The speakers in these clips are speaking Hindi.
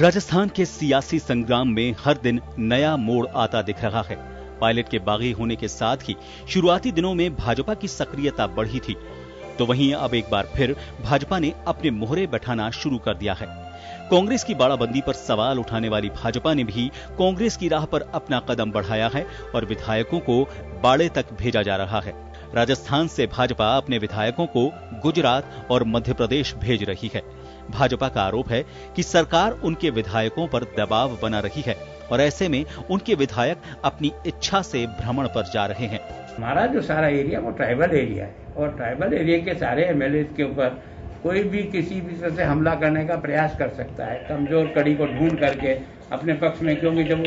राजस्थान के सियासी संग्राम में हर दिन नया मोड़ आता दिख रहा है। पायलट के बागी होने के साथ ही शुरुआती दिनों में भाजपा की सक्रियता बढ़ी थी, तो वहीं अब एक बार फिर भाजपा ने अपने मोहरे बैठाना शुरू कर दिया है। कांग्रेस की बाड़ाबंदी पर सवाल उठाने वाली भाजपा ने भी कांग्रेस की राह पर अपना कदम बढ़ाया है और विधायकों को बाड़े तक भेजा जा रहा है। राजस्थान से भाजपा अपने विधायकों को गुजरात और मध्य प्रदेश भेज रही है। भाजपा का आरोप है कि सरकार उनके विधायकों पर दबाव बना रही है और ऐसे में उनके विधायक अपनी इच्छा से भ्रमण पर जा रहे हैं। हमारा जो सारा एरिया वो ट्राइबल एरिया है और ट्राइबल एरिया के सारे एमएलए के ऊपर कोई भी किसी भी तरह से हमला करने का प्रयास कर सकता है, कमजोर कड़ी को ढूंढ करके अपने पक्ष में, क्योंकि जब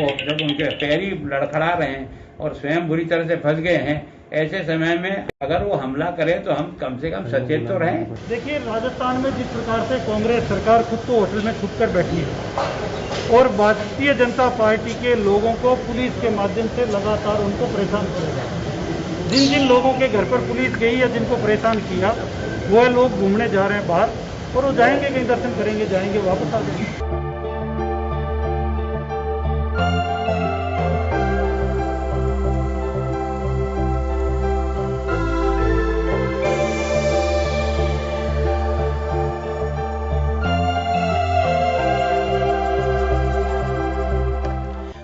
उनके पैरी लड़खड़ा रहे हैं और स्वयं बुरी तरह से फंस गए हैं, ऐसे समय में अगर वो हमला करे तो हम कम से कम सचेत तो रहें। देखिए, राजस्थान में जिस प्रकार से कांग्रेस सरकार खुद तो होटल में छुप कर बैठी है और भारतीय जनता पार्टी के लोगों को पुलिस के माध्यम से लगातार उनको परेशान करेगा। जिन जिन लोगों के घर पर पुलिस गई या जिनको परेशान किया, वो लोग घूमने जा रहे हैं बाहर और वो जाएंगे, कहीं दर्शन करेंगे, जाएंगे, वापस आ जाएंगे।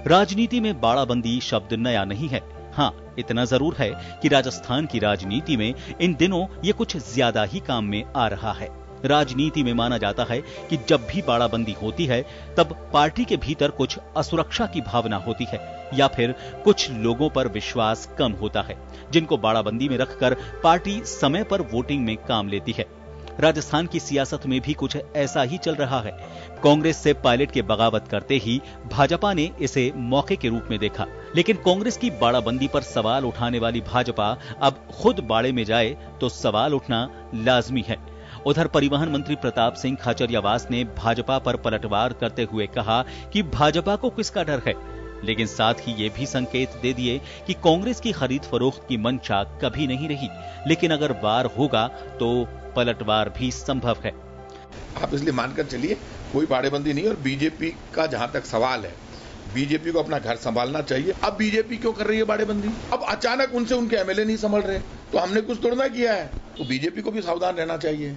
राजनीति में बाड़ाबंदी शब्द नया नहीं है। हाँ, इतना जरूर है कि राजस्थान की राजनीति में इन दिनों ये कुछ ज्यादा ही काम में आ रहा है। राजनीति में माना जाता है कि जब भी बाड़ाबंदी होती है तब पार्टी के भीतर कुछ असुरक्षा की भावना होती है या फिर कुछ लोगों पर विश्वास कम होता है, जिनको बाड़ाबंदी में रखकर पार्टी समय पर वोटिंग में काम लेती है। राजस्थान की सियासत में भी कुछ ऐसा ही चल रहा है। कांग्रेस से पायलट के बगावत करते ही भाजपा ने इसे मौके के रूप में देखा, लेकिन कांग्रेस की बाड़ाबंदी पर सवाल उठाने वाली भाजपा अब खुद बाड़े में जाए तो सवाल उठना लाजमी है। उधर परिवहन मंत्री प्रताप सिंह खाचरियावास ने भाजपा पर पलटवार करते हुए कहा कि भाजपा को किसका डर है, लेकिन साथ ही ये भी संकेत दे दिए कि कांग्रेस की खरीद फरोख्त की मंशा कभी नहीं रही, लेकिन अगर वार होगा तो पलटवार भी संभव है। आप इसलिए मानकर चलिए कोई बाड़ेबंदी नहीं। और बीजेपी का जहां तक सवाल है, बीजेपी को अपना घर संभालना चाहिए। अब बीजेपी क्यों कर रही है बाड़ेबंदी? अब अचानक उनसे उनके एमएलए नहीं संभल रहे, तो हमने कुछ तोड़ना किया है, तो बीजेपी को भी सावधान रहना चाहिए,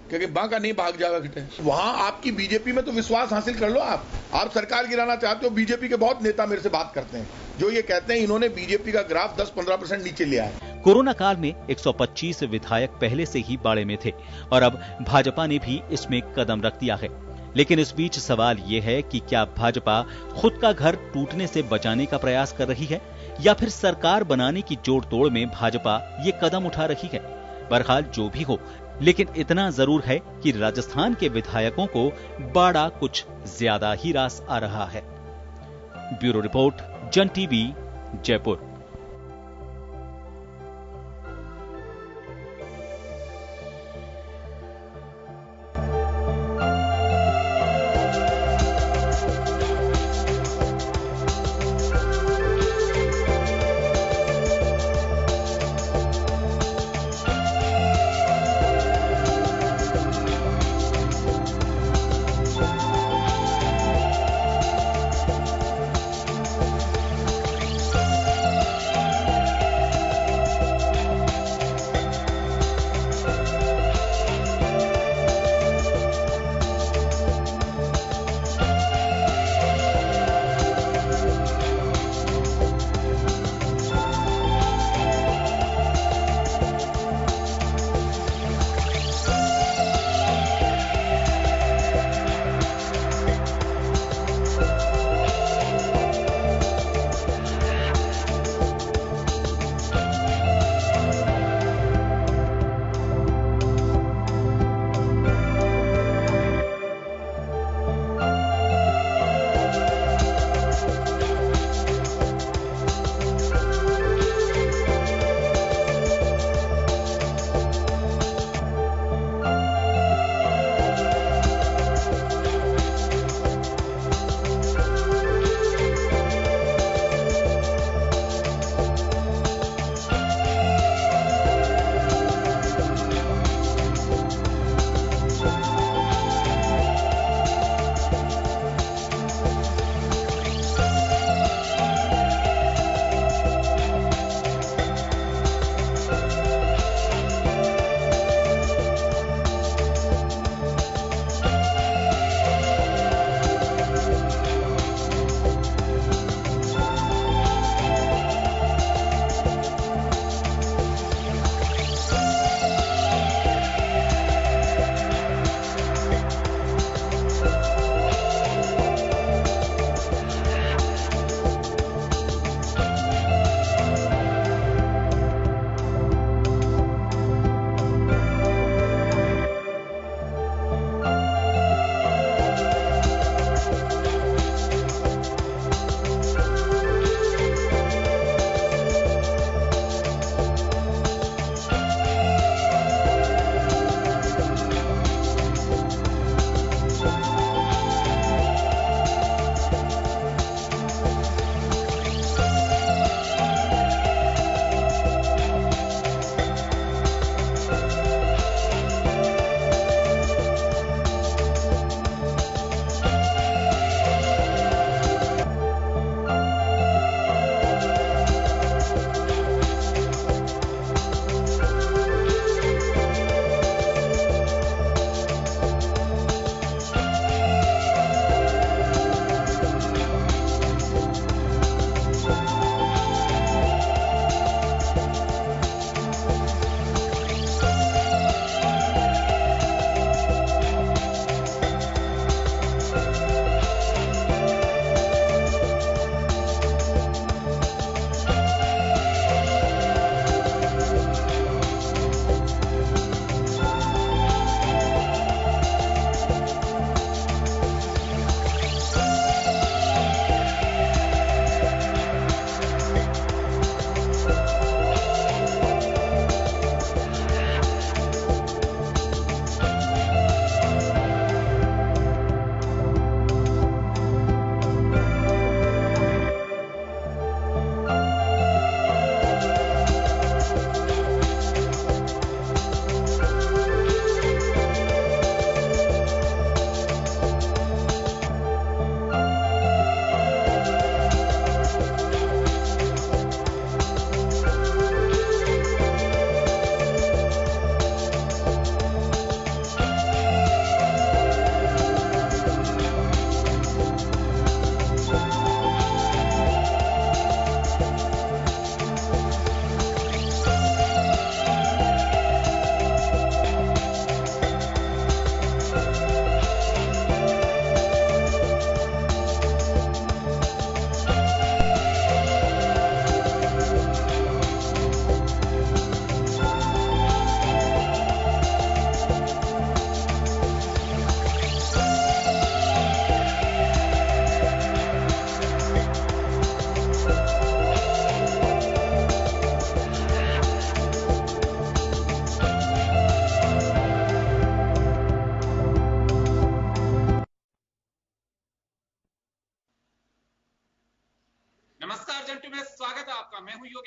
क्योंकि बांका नहीं भाग जाएगा किटे। वहां आपकी बीजेपी में तो विश्वास हासिल कर लो। आप सरकार गिराना चाहते हो। बीजेपी के बहुत नेता मेरे से बात करते हैं जो ये कहते हैं इन्होंने बीजेपी का ग्राफ 10-15% नीचे लिया है। कोरोना काल में 125 विधायक पहले से ही बाड़े में थे और अब भाजपा ने भी इसमें कदम रख दिया है। लेकिन इस बीच सवाल ये है कि क्या भाजपा खुद का घर टूटने से बचाने का प्रयास कर रही है या फिर सरकार बनाने की जोड़ तोड़ में भाजपा ये कदम उठा रही है। बहरहाल जो भी हो, लेकिन इतना जरूर है कि राजस्थान के विधायकों को बाड़ा कुछ ज्यादा ही रास आ रहा है। ब्यूरो रिपोर्ट, जन टीवी, जयपुर।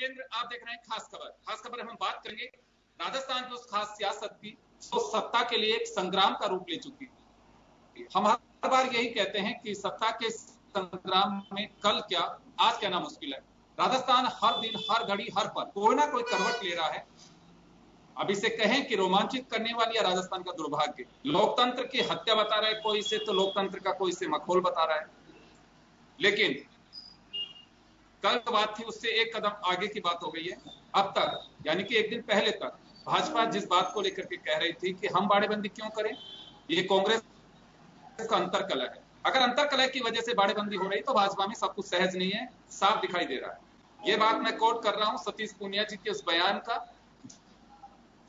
योगेंद्र, आप देख रहे हैं खास खबर हम बात करेंगे राजस्थान की उस खास सियासत की जो सत्ता के लिए एक संग्राम का रूप ले चुकी है। हम हर बार यही कहते हैं कि सत्ता के संग्राम में कल क्या आज कहना मुश्किल है। राजस्थान हर दिन, हर घड़ी, हर पल कोई ना कोई करवट ले रहा है। अब इसे कहें कि रोमांचित करने वाली है राजस्थान का दुर्भाग्य। लोकतंत्र की हत्या बता रहा है कोई, इसे तो लोकतंत्र का कोई इसे मखौल बता रहा है। लेकिन कल बात थी, उससे एक कदम आगे की बात हो गई है। अब तक यानी कि एक दिन पहले तक भाजपा जिस बात को लेकर के कह रही थी कि हम बाड़ेबंदी क्यों करें, ये कांग्रेस का अंतरकलह है। अगर अंतरकलह की वजह से बाड़ेबंदी हो रही तो भाजपा में सब कुछ सहज नहीं है, साफ दिखाई दे रहा है। ये बात मैं कोट कर रहा हूं सतीश पूनिया जी के उस बयान का,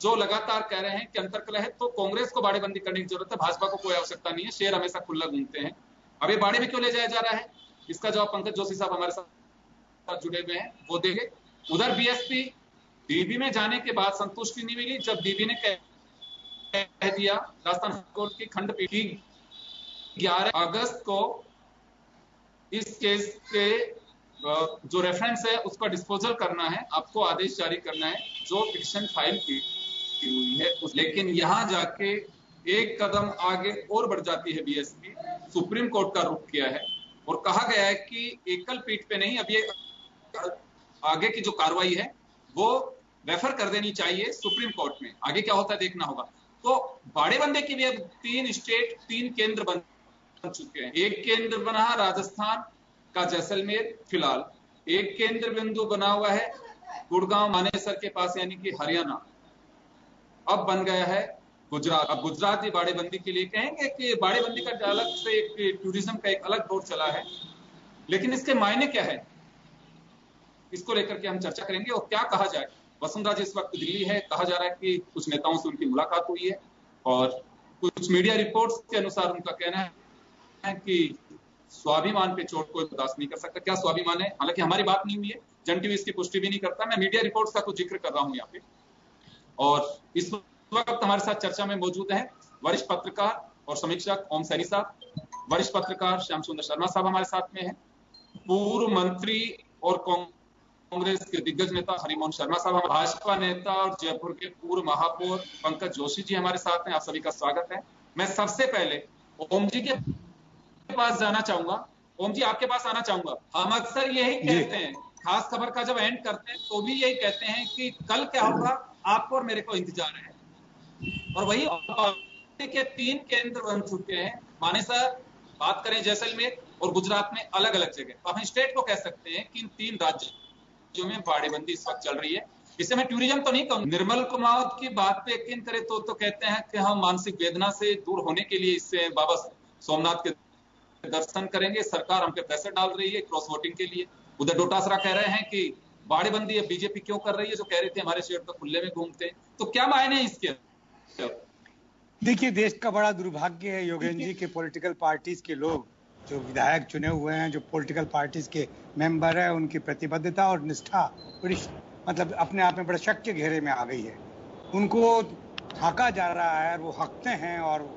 जो लगातार कह रहे हैं कि अंतरकलह है तो कांग्रेस को बाड़ेबंदी करने की जरूरत है, भाजपा को कोई आवश्यकता नहीं है, शेर हमेशा खुला घूमते हैं। अब ये बाड़े में क्यों ले जाया जा रहा है, इसका जवाब पंकज जोशी साहब हमारे साथ जुड़े हुए हैं, वो देंगे। उधर बीएसपी डीबी में जाने के बाद संतुष्टि नहीं मिली जब डीबी ने कह दिया राजस्थान हाईकोर्ट की खंडपीठ 11 अगस्त को इस केस के जो रेफरेंस है उसका डिस्पोजल करना है, आपको आदेश जारी करना है जो पिटीशन फाइल की हुई है। लेकिन यहां जाके एक कदम आगे और बढ़ जाती है बीएसपी, सुप्रीम कोर्ट का रुख किया है और कहा गया है कि एकल पीठ पे नहीं, अब ये आगे की जो कार्रवाई है वो रेफर कर देनी चाहिए सुप्रीम कोर्ट में। आगे क्या होता है देखना होगा। तो बाड़ेबंदी की भी अब 3 स्टेट 3 केंद्र बन चुके हैं। एक केंद्र बना राजस्थान का जैसलमेर फिलहाल, एक केंद्र बिंदु बना हुआ है गुड़गांव मानेसर के पास यानी कि हरियाणा, अब बन गया है गुजरात। अब गुजरात भी बाड़ेबंदी के लिए कहेंगे कि बाड़ेबंदी का अलग से एक टूरिज्म का एक अलग दौर चला है, लेकिन इसके मायने क्या है इसको लेकर के हम चर्चा करेंगे। और क्या कहा जाए, वसुंधरा जी इस वक्त दिल्ली है, कहा जा रहा है कि कुछ नेताओं से उनकी मुलाकात हुई है और कुछ मीडिया रिपोर्ट्स के अनुसार उनका कहना है कि स्वाभिमान पे चोट कोई बर्दाश्त नहीं कर सकता। क्या स्वाभिमान है, हालांकि हमारी बात नहीं हुई है, जन टीवी इसकी पुष्टि भी नहीं करता, मैं मीडिया रिपोर्ट्स का कुछ जिक्र कर रहा हूं यहाँ पे। और इस वक्त हमारे साथ चर्चा में मौजूद है वरिष्ठ पत्रकार और समीक्षक ओम सैनी साहब, वरिष्ठ पत्रकार श्याम सुंदर शर्मा साहब हमारे साथ में है, पूर्व मंत्री और कांग्रेस के दिग्गज नेता हरिमोहन शर्मा साहब, भाजपा नेता और जयपुर के पूर्व महापौर पंकज जोशी जी हमारे साथ हैं। आप सभी का स्वागत है। मैं सबसे पहले ओम जी के पास जाना चाहूंगा। ओम जी आपके पास आना चाहूंगा। हम अक्सर यही कहते हैं, खास खबर का जब एंड करते हैं तो भी यही कहते हैं कि कल क्या होगा आपको और मेरे को इंतजार है। और वही के 3 केंद्र बन चुके हैं, मानेसर बात करें जैसलमेर और गुजरात में अलग अलग जगह। तो हम स्टेट को कह सकते हैं कि इन 3 राज्यों में बाड़ेबंदी इस वक्त चल रही है। इसे मैं टूरिज्म तो नहीं कहूं। निर्मल कुमार की बात पे यकीन करें तो कहते हैं कि हम मानसिक वेदना से दूर होने के लिए इससे बाबा सोमनाथ के दर्शन करेंगे। सरकार हम पे पैसे डाल रही है क्रॉस वोटिंग के लिए। उधर डोटासरा कह रहे हैं कि बाड़ेबंदी अब बीजेपी क्यों कर रही है, जो कह रहे थे हमारे शेर तो खुले में घूमते हैं। तो क्या मायने है इसके? देखिए, देश का बड़ा दुर्भाग्य है योगेंद्र जी के पॉलिटिकल पार्टीज के लोग जो विधायक चुने हुए हैं, जो पॉलिटिकल पार्टीज के मेंबर है, उनकी प्रतिबद्धता और निष्ठा बड़ी मतलब अपने आप में बड़े शक के घेरे में आ गई है। उनको हाँका जा रहा है और वो हकते हैं और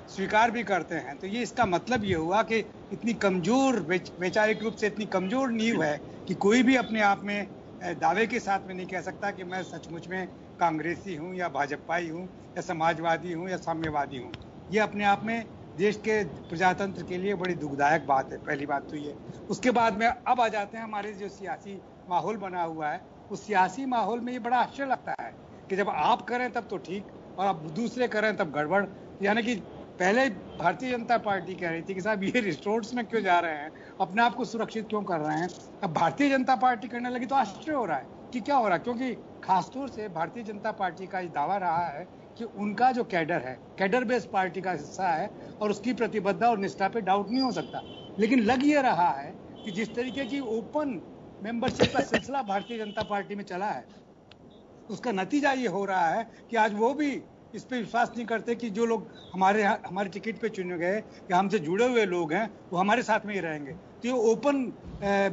स्वीकार भी करते हैं। तो ये इसका मतलब ये हुआ कि इतनी कमजोर, वैचारिक रूप से इतनी कमजोर नींव है कि कोई भी अपने आप में दावे के साथ में नहीं कह सकता कि मैं सचमुच में कांग्रेसी हूँ या भाजपाई हूँ या समाजवादी हूँ या साम्यवादी हूँ। ये अपने आप में देश के प्रजातंत्र के लिए बड़ी दुखदायक बात है। पहली बात तो ये। उसके बाद में अब आ जाते हैं हमारे जो सियासी माहौल बना हुआ है, उस सियासी माहौल में ये बड़ा आश्चर्य लगता है कि जब आप करें तब तो ठीक और अब दूसरे करें तब गड़बड़। यानी कि पहले भारतीय जनता पार्टी कह रही थी कि साहब ये रिसोर्ट्स में क्यों जा रहे हैं, अपने आप को सुरक्षित क्यों कर रहे हैं। अब भारतीय जनता पार्टी करने लगी तो आश्चर्य हो रहा है कि क्या हो रहा है, क्योंकि खासतौर से भारतीय जनता पार्टी का ये दावा रहा है कि उनका जो कैडर है, कैडर बेस्ड पार्टी का हिस्सा है और उसकी प्रतिबद्धता और निष्ठा पे डाउट नहीं हो सकता। लेकिन लग ये रहा है कि जिस तरीके की ओपन मेंबरशिप का सिलसिला भारतीय जनता पार्टी में चला है, उसका नतीजा ये हो रहा है कि आज वो भी इस पे विश्वास नहीं करते कि जो लोग हमारे टिकट पे चुने गए या हमसे जुड़े हुए लोग हैं वो हमारे साथ में ही रहेंगे। तो ये ओपन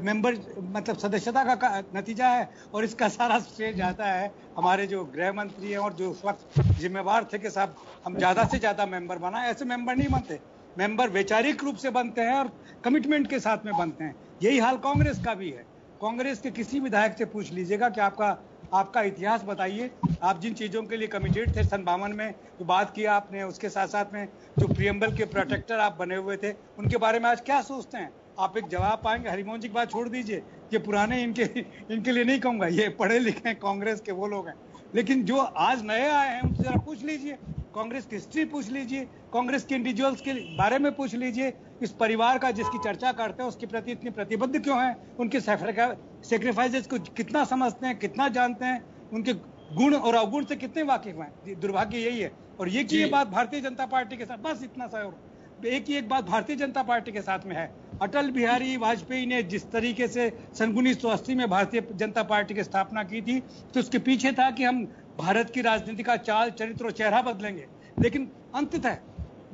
मेंबर मतलब सदस्यता का नतीजा है और इसका सारा श्रेय जाता है हमारे जो गृह मंत्री हैं और जो उस वक्त जिम्मेवार थे कि साहब हम ज़्यादा से ज़्यादा मेंबर बनाए। ऐसे मेंबर नहीं बनते, मेंबर वैचारिक रूप से बनते हैं और कमिटमेंट के साथ में बनते हैं। यही हाल कांग्रेस का भी है। कांग्रेस के किसी विधायक से पूछ लीजिएगा कि आपका इतिहास बताइए, आप जिन चीजों के लिए कमिटेड थे सन 52 में जो बात किया आपने, उसके साथ साथ में जो प्रियम्बल के प्रोटेक्टर आप बने हुए थे, उनके बारे में आज क्या सोचते हैं? आप एक जवाब पाएंगे? हरिमोहन जी की बात छोड़ दीजिए, ये पुराने इनके लिए नहीं कहूंगा, ये पढ़े लिखे हैं, कांग्रेस के वो लोग हैं, लेकिन जो आज नए आए हैं उनसे जरा पूछ लीजिए, कांग्रेस की हिस्ट्री पूछ लीजिए, कांग्रेस के इंडिविजुअल्स के बारे में पूछ लीजिए, इस परिवार का जिसकी चर्चा करते हैं उसके प्रति इतने प्रतिबद्ध क्यों हैं, उनके सेक्रीफाइसेस को कितना समझते हैं, कितना जानते हैं, उनके गुण और अवगुण से कितने वाकिफ हैं। दुर्भाग्य यही है। और ये की बात भारतीय जनता पार्टी के साथ, बस इतना सा, और एक ही एक बात भारतीय जनता पार्टी के साथ में है, अटल बिहारी वाजपेयी ने जिस तरीके से सन 1980 में भारतीय जनता पार्टी की स्थापना की थी, तो उसके पीछे था कि हम भारत की राजनीति का चाल, चरित्र और चेहरा बदलेंगे, लेकिन अंततः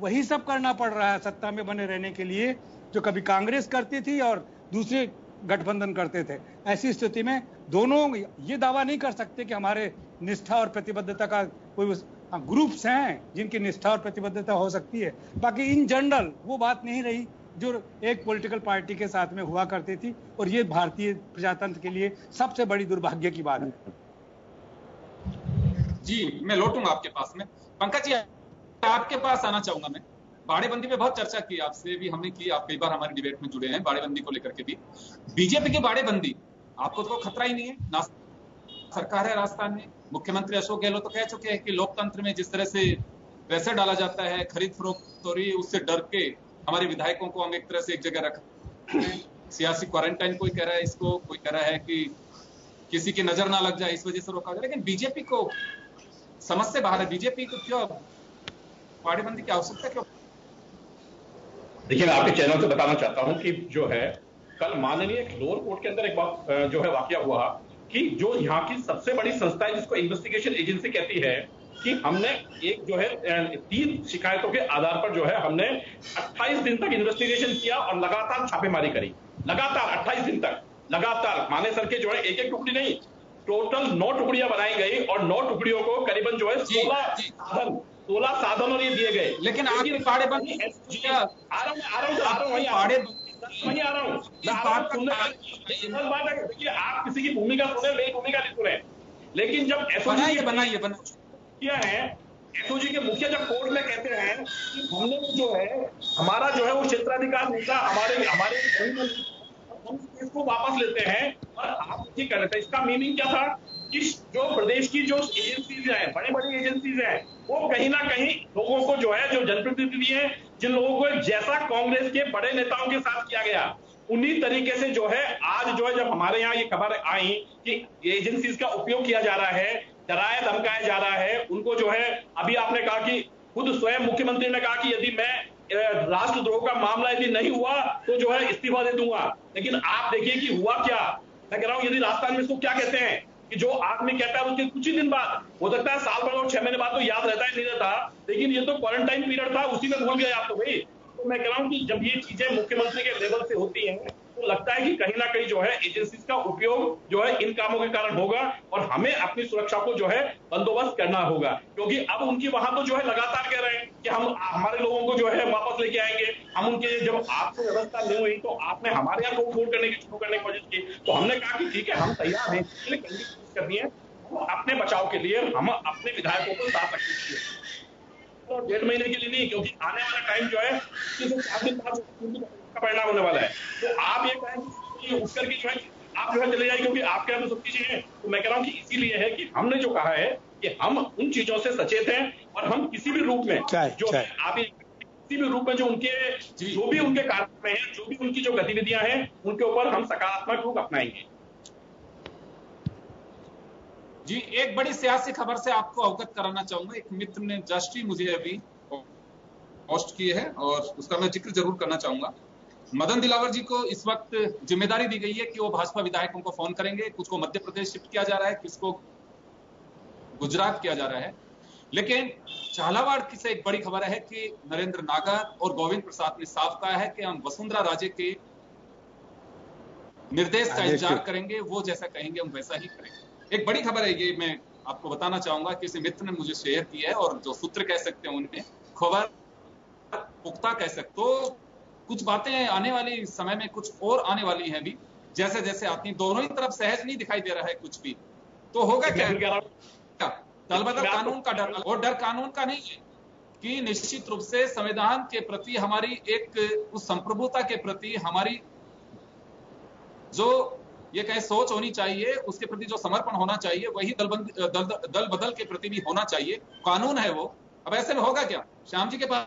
वही सब करना पड़ रहा है सत्ता में बने रहने के लिए जो कभी कांग्रेस करती थी और दूसरे गठबंधन करते थे। ऐसी स्थिति में दोनों ये दावा नहीं कर सकते कि हमारे निष्ठा और प्रतिबद्धता का कोई ग्रुप्स हैं जिनकी निष्ठा और प्रतिबद्धता हो सकती है, बाकी इन जनरल वो बात नहीं रही जो एक पॉलिटिकल पार्टी के साथ में हुआ करती थी, और ये भारतीय प्रजातंत्र के लिए सबसे बड़ी दुर्भाग्य की बात है। जी, मैं लौटूंगा आपके पास में। पंकज जी, आपके पास आना चाहूंगा मैं। बाड़ेबंदी पे बहुत चर्चा की, आपसे भी हमने की, आप कई बार हमारी डिबेट में जुड़े हैं बाड़ेबंदी को लेकर के भी। बीजेपी की बाड़ेबंदी आपको तो खतरा ही नहीं है, ना सरकार है राजस्थान में, मुख्यमंत्री अशोक गहलोत तो कह चुके हैं कि लोकतंत्र में जिस तरह से पैसे डाला जाता है, खरीद फरोख्त हो रही है, उससे डर के हमारे विधायकों को हम एक तरह से एक जगह रख सियासी क्वारंटाइन, कोई कह रहा है इसको, कोई कह रहा है कि किसी की नजर ना लग जाए इस वजह से रोका जाए, लेकिन बीजेपी को समझ से बाहर है। बीजेपी को क्यों बाड़ेबंदी की आवश्यकता क्यों? देखिए, मैं आपके चैनल से बताना चाहता हूं कि जो है कल माननीय लोअर कोर्ट के अंदर एक बात जो है वाकया हुआ कि जो यहाँ की सबसे बड़ी संस्था है जिसको इन्वेस्टिगेशन एजेंसी कहती है कि हमने एक जो है 3 शिकायतों के आधार पर जो है हमने 28 दिन तक इन्वेस्टिगेशन किया और लगातार छापेमारी करी, लगातार 28 दिन तक लगातार। माने सर के जो है एक टुकड़ी नहीं, टोटल 9 टुकड़ियां बनाई गई और 9 टुकड़ियों को करीबन जो है 16 साधन और ये दिए गए। लेकिन आखिर बाड़ेबंदी वही आ रहा हूँ देखिए, आप किसी की भूमिका सुने, मेरी भूमिका नहीं सुने, लेकिन जब बनाइए किया है, एसओजी के मुखिया जब कोर्ट में कहते हैं कि हमने जो है हमारा जो है वो क्षेत्राधिकार नेता हमारे इसको वापस लेते हैं और आप ठीक कर लेते हैं, इसका मीनिंग क्या था कि जो प्रदेश की जो एजेंसीज हैं, बड़ी बड़ी एजेंसीज हैं, वो कहीं ना कहीं लोगों को जो है, जो जनप्रतिनिधि हैं, जिन लोगों को जैसा कांग्रेस के बड़े नेताओं के साथ किया गया, उन्हीं तरीके से जो है आज जो है जब हमारे यहाँ ये खबर आई कि एजेंसीज का उपयोग किया जा रहा है, डराया धमकाया जा रहा है, उनको जो है अभी आपने कहा कि खुद स्वयं मुख्यमंत्री ने कहा कि यदि मैं राष्ट्रद्रोह का मामला यदि नहीं हुआ तो जो है इस्तीफा दे दूंगा, लेकिन आप देखिए कि हुआ क्या। मैं कह रहा हूं यदि राजस्थान में इसको क्या कहते हैं कि जो आदमी कहता है उसके कुछ ही दिन बाद, हो सकता है साल भर और 6 महीने बाद तो याद रहता है नहीं रहता, लेकिन ये तो क्वारंटाइन पीरियड था, उसी में भूल गए आप तो भाई। तो मैं कह रहा हूं कि जब ये चीजें मुख्यमंत्री के लेवल से होती हैं तो लगता है कि कहीं ना कहीं जो है एजेंसीज का उपयोग जो है इन कामों के कारण होगा और हमें अपनी सुरक्षा को जो है बंदोबस्त करना होगा, क्योंकि अब उनकी वहां तो जो है लगातार कह रहे हैं कि हम हमारे लोगों को जो है वापस लेके आएंगे। हम उनके जब आपसे व्यवस्था नहीं हुई तो आपने हमारे यहाँ को वोट करने की शुरू करने की कोशिश की, तो हमने कहा कि ठीक है हम तैयार हैं, इसलिए कोशिश करनी है अपने बचाव के लिए, हम अपने विधायकों को साथ रखेंगे तो 1.5 महीने के लिए नहीं, क्योंकि आने वाला टाइम जो है 4 दिन बाद का परिणाम होने वाला है। तो आप ये कहें कि उठ करके जो है आप जो है चले जाए क्योंकि आपके यहाँ तो सब चीजें हैं, तो मैं कह रहा हूँ कि इसीलिए है कि हमने जो कहा है कि हम उन चीजों से सचेत हैं और हम किसी भी रूप में जो आप किसी भी रूप में जो उनके जो भी उनके कार्य में है, जो भी उनकी जो गतिविधियां हैं, उनके ऊपर हम सकारात्मक रूप अपनाएंगे। जी, एक बड़ी सियासी खबर से आपको अवगत कराना चाहूंगा। एक मित्र ने जस्ट ही मुझे अभी पोस्ट की है और उसका मैं जिक्र जरूर करना चाहूंगा। मदन दिलावर जी को इस वक्त जिम्मेदारी दी गई है कि वो भाजपा विधायकों को फोन करेंगे, कुछ को मध्य प्रदेश शिफ्ट किया जा रहा है, किसको गुजरात किया जा रहा है। लेकिन झालावाड़ की से एक बड़ी खबर है कि नरेंद्र नागर और गोविंद प्रसाद ने साफ कहा है कि हम वसुंधरा राजे के निर्देश का इंतजार करेंगे, वो जैसा कहेंगे हम वैसा ही करेंगे। एक बड़ी खबर है ये, मैं आपको बताना चाहूंगा कि किसी मित्र ने मुझे शेयर की है और जो सूत्र कह सकते हैं उनमें खबर पुख्ता कह सकते, तो कुछ बातें आने वाली समय में कुछ और आने वाली हैं भी, जैसे जैसे आती, दोनों ही तरफ सहज नहीं दिखाई दे रहा है कुछ भी। तो होगा क्या? दल बदल कानून का डर, और डर कानून का नहीं है कि निश्चित रूप से संविधान के प्रति हमारी एक उस संप्रभुता के प्रति हमारी जो ये कहे सोच होनी चाहिए, उसके प्रति जो समर्पण होना चाहिए, वही दल बदल के प्रति भी होना चाहिए। कानून है वो। अब ऐसे में होगा क्या? श्याम जी के पास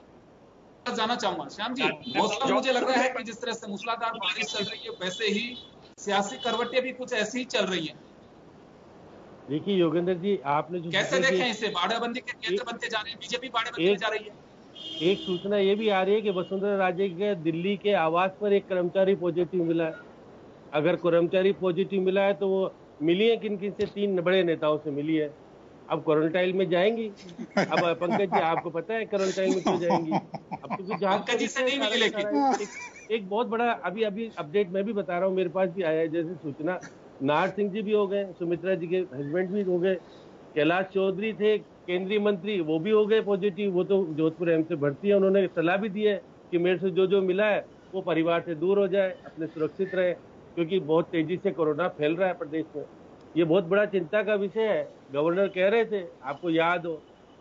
जाना चाहूंगा। श्याम जी, मौसम मुझे लग रहा है कि जिस तरह से मूसलाधार बारिश चल रही है, वैसे ही सियासी करवटें भी कुछ ऐसी ही चल रही हैं। देखिए योगेंद्र जी, आपने जो कैसे देखें इसे? बाड़ेबंदी के केंद्र बनते जा रहे हैं, बीजेपी बाड़ेबंदी जा रही है। एक सूचना ये भी आ रही है कि वसुंधरा राजे के दिल्ली के आवास पर एक कर्मचारी पॉजिटिव मिला है। अगर कर्मचारी पॉजिटिव मिला है तो वो मिली है किन किन से? 3 बड़े नेताओं से मिली है। अब क्वारंटाइन में जाएंगी। अब पंकज जी, आपको पता है क्वारंटाइन में क्यों जाएंगी? अब तो पंकज जी से नहीं मिली, लेकिन एक बहुत बड़ा अभी अपडेट मैं भी बता रहा हूँ, मेरे पास भी आया है जैसे सूचना। नार सिंह जी भी हो गए, सुमित्रा जी के हस्बैंड भी हो गए, कैलाश चौधरी थे केंद्रीय मंत्री, वो भी हो गए पॉजिटिव। वो तो जोधपुर एम्स से भर्ती है। उन्होंने सलाह भी दी है कि मेरे से जो मिला है वो परिवार से दूर हो जाए, अपने सुरक्षित रहे, क्योंकि बहुत तेजी से कोरोना फैल रहा है प्रदेश में। ये बहुत बड़ा चिंता का विषय है। गवर्नर कह रहे थे, आपको याद हो,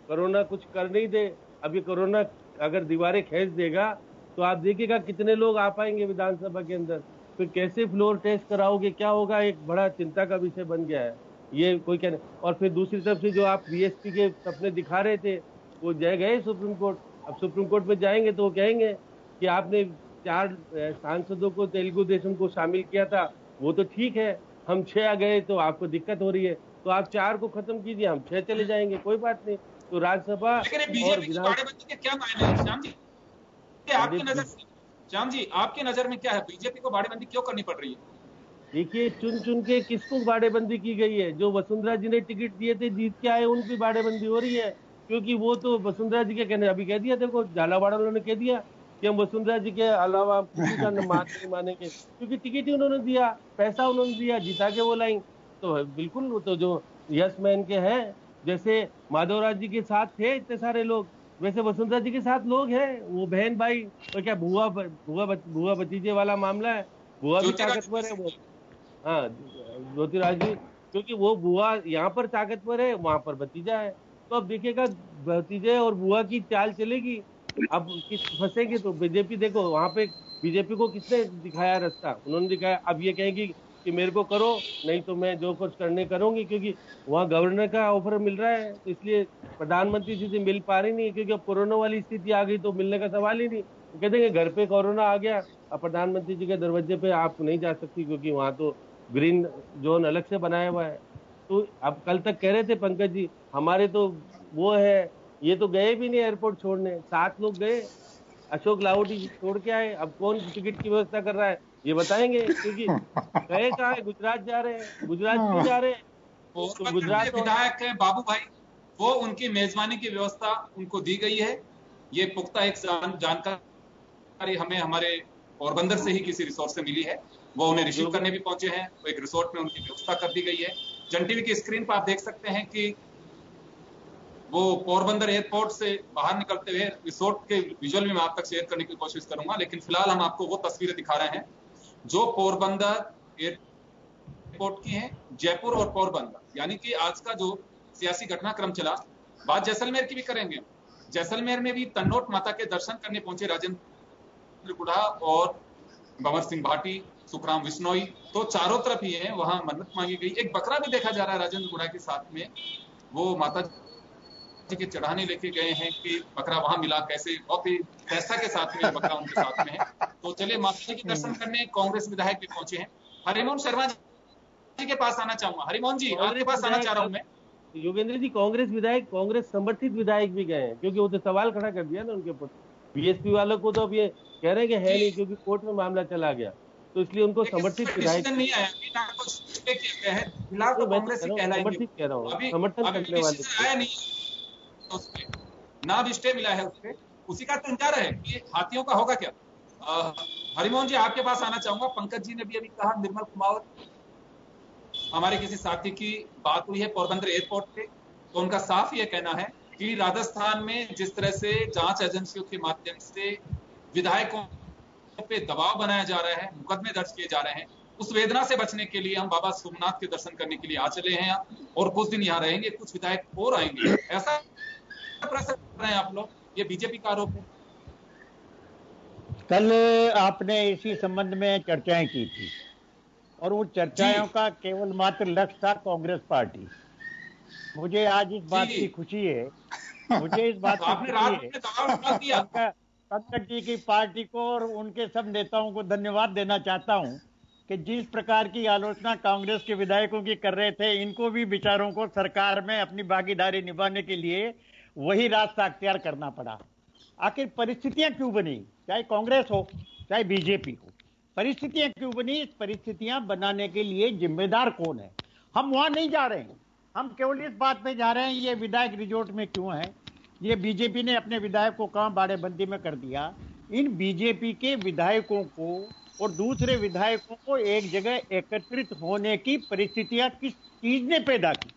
कोरोना कुछ कर नहीं दे। अब ये कोरोना अगर दीवारें खींच देगा तो आप देखिएगा कितने लोग आ पाएंगे विधानसभा के अंदर, फिर कैसे फ्लोर टेस्ट कराओगे, क्या होगा? एक बड़ा चिंता का विषय बन गया है ये। कोई कहने, और फिर दूसरी तरफ से जो आप बीएसपी के सपने दिखा रहे थे, वो गए सुप्रीम कोर्ट। अब सुप्रीम कोर्ट में जाएंगे तो वो कहेंगे कि आपने 4 सांसदों को, तेलुगु देशम को शामिल किया था, वो तो ठीक है, हम 6 आ गए तो आपको दिक्कत हो रही है, तो आप 4 को खत्म कीजिए, हम 6 चले जाएंगे, कोई बात नहीं। तो राज्यसभा और बाड़ेबंदी के क्या मायने हैं श्याम जी? आपकी नजर, श्याम जी आपकी नजर में क्या है? बीजेपी को बाड़ेबंदी क्यों करनी पड़ रही है? देखिए, चुन के किसको बाड़ेबंदी की गई है? जो वसुंधरा जी ने टिकट दिए थे, जीत के आए, उनकी बाड़ेबंदी हो रही है, क्योंकि वो तो वसुंधरा जी के कहने, अभी कह दिया, देखो झालावाड़ वालों ने कह दिया कि हम वसुंधरा जी के अलावा किसी का बात नहीं मानेंगे, क्योंकि टिकट ही उन्होंने दिया, पैसा उन्होंने दिया, जिता के वो लाई। तो बिल्कुल तो जो यस मैन के हैं, जैसे माधवराज जी के साथ थे इतने सारे लोग, वैसे वसुंधरा जी के साथ लोग हैं, वो बहन भाई, और क्या भुआ भतीजे वाला मामला है। भुआ भी ताकतवर है वो, हाँ ज्योतिराज, क्योंकि वो बुआ यहाँ पर ताकतवर है, वहां पर भतीजा है। तो अब देखिएगा भतीजे और बुआ की चाल चलेगी। अब किस फंसेंगे तो बीजेपी, देखो वहां पे बीजेपी को किसने दिखाया रास्ता? उन्होंने दिखाया। अब ये कहेंगी कि मेरे को करो, नहीं तो मैं जो कुछ करने करूंगी, क्योंकि वहाँ गवर्नर का ऑफर मिल रहा है, तो इसलिए प्रधानमंत्री जी से मिल पा रही नहीं, क्योंकि अब कोरोना वाली स्थिति आ गई तो मिलने का सवाल ही नहीं। तो कहते हैं घर पे कोरोना आ गया, अब प्रधानमंत्री जी के दरवाजे पे आप नहीं जा सकती, क्योंकि वहाँ तो ग्रीन जोन अलग से बनाया हुआ है। तो अब कल तक कह रहे थे पंकज जी, हमारे तो वो है, ये तो गए भी नहीं एयरपोर्ट छोड़ने, 7 लोग गए, अशोक लाहोटी छोड़ के आए। अब कौन टिकट की व्यवस्था कर रहा है ये बताएंगे, क्योंकि गए कहाँ है? गुजरात जा रहे हैं। गुजरात क्यों जा रहे हैं? तो गुजरात विधायक है बाबू भाई, वो उनकी मेजबानी की व्यवस्था उनको दी गई है। ये पुख्ता एक जानकारी हमें हमारे पोरबंदर से ही किसी रिसोर्ट से मिली है। वो उन्हें रिसीव करने भी पहुंचे हैं, तो एक रिसोर्ट में उनकी व्यवस्था कर दी गई है। जन टीवी की स्क्रीन पर आप देख सकते हैं कि वो पोरबंदर एयरपोर्ट से बाहर निकलते हुए रिसोर्ट के विजुअल भी मैं आप तक शेयर करने की कोशिश करूंगा, लेकिन फिलहाल हम आपको वो तस्वीरें दिखा रहे हैं जो पोरबंदर एयरपोर्ट की हैं। जयपुर और पोरबंदर, यानी कि आज का जो सियासी घटनाक्रम चला। बात जैसलमेर की भी करेंगे। जैसलमेर में भी तन्नोट माता के दर्शन करने पहुंचे राजेंद्र गुढ़ा और भंवर सिंह भाटी, सुखराम विश्नोई, तो चारों तरफ ही है, वहां मन्नत मांगी गई। एक बकरा भी देखा जा रहा है राजेंद्र गुढ़ा के साथ में, वो माता जी के चढ़ाने लेके गए हैं कि बकरा वहां मिला कैसे, बहुत ही पैसा के साथ में बकरा उनके साथ में है। तो चलिए माता जी के दर्शन करने कांग्रेस विधायक भी पहुंचे हैं। हरिमोहन शर्मा जी के पास आना चाहूंगा। हरिमोहन जी आपके पास आना चाह रहा हूं मैं। योगेंद्र जी, कांग्रेस विधायक, कांग्रेस समर्थित विधायक भी गए हैं, क्योंकि वो तो सवाल खड़ा कर दिया ना उनके ऊपर। बीएसपी वालों को तो अब ये कह रहे हैं कि है नहीं, क्योंकि कोर्ट में मामला चला गया, तो इसलिए उनको समर्थित विधायक नहीं आया, समर्थित कह रहा हूँ, समर्थन करने वाले आया नहीं, ना भी स्टे मिला है उसपे, उसी का तो इंतजार है कि हाथियों का होगा क्या। हरिमोहन जी आपके पास आना चाहूंगा। पंकज जी ने भी अभी कहा निर्मल कुमावत, हमारे किसी साथी की बात हुई है पोरबंदर एयरपोर्ट पे, तो उनका साफ ये कहना है कि राजस्थान में जिस तरह से जांच एजेंसियों के माध्यम से विधायकों पे दबाव बनाया जा रहा है, मुकदमे दर्ज किए जा रहे हैं, उस वेदना से बचने के लिए हम बाबा सोमनाथ के दर्शन करने के लिए आ चले हैं और कुछ दिन यहाँ रहेंगे, कुछ विधायक और आएंगे, ऐसा प्रश्न कर रहे हैं आप लोग। ये बीजेपी का आरोप है। कल आपने इसी संबंध में चर्चाएं की थी और उन चर्चाओं का केवल मात्र लक्ष्य था कांग्रेस पार्टी। मुझे आज इस बात की खुशी है, मुझे इस बात की खुशी है पंकज जी की पार्टी को और उनके सब नेताओं को धन्यवाद देना चाहता हूं कि जिस प्रकार की आलोचना कांग्रेस के विधायकों की कर रहे थे, इनको भी विचारों को सरकार में अपनी भागीदारी निभाने के लिए वही रास्ता अख्तियार करना पड़ा। आखिर परिस्थितियां क्यों बनी, चाहे कांग्रेस हो चाहे बीजेपी हो, परिस्थितियां क्यों बनी? इस परिस्थितियां बनाने के लिए जिम्मेदार कौन है? हम वहां नहीं जा रहे हैं, हम केवल इस बात पे जा रहे हैं ये विधायक रिजोर्ट में क्यों है, ये बीजेपी ने अपने विधायक को कहां बाड़ेबंदी में कर दिया। इन बीजेपी के विधायकों को और दूसरे विधायकों को एक जगह एकत्रित होने की परिस्थितियां किस चीज ने पैदा की?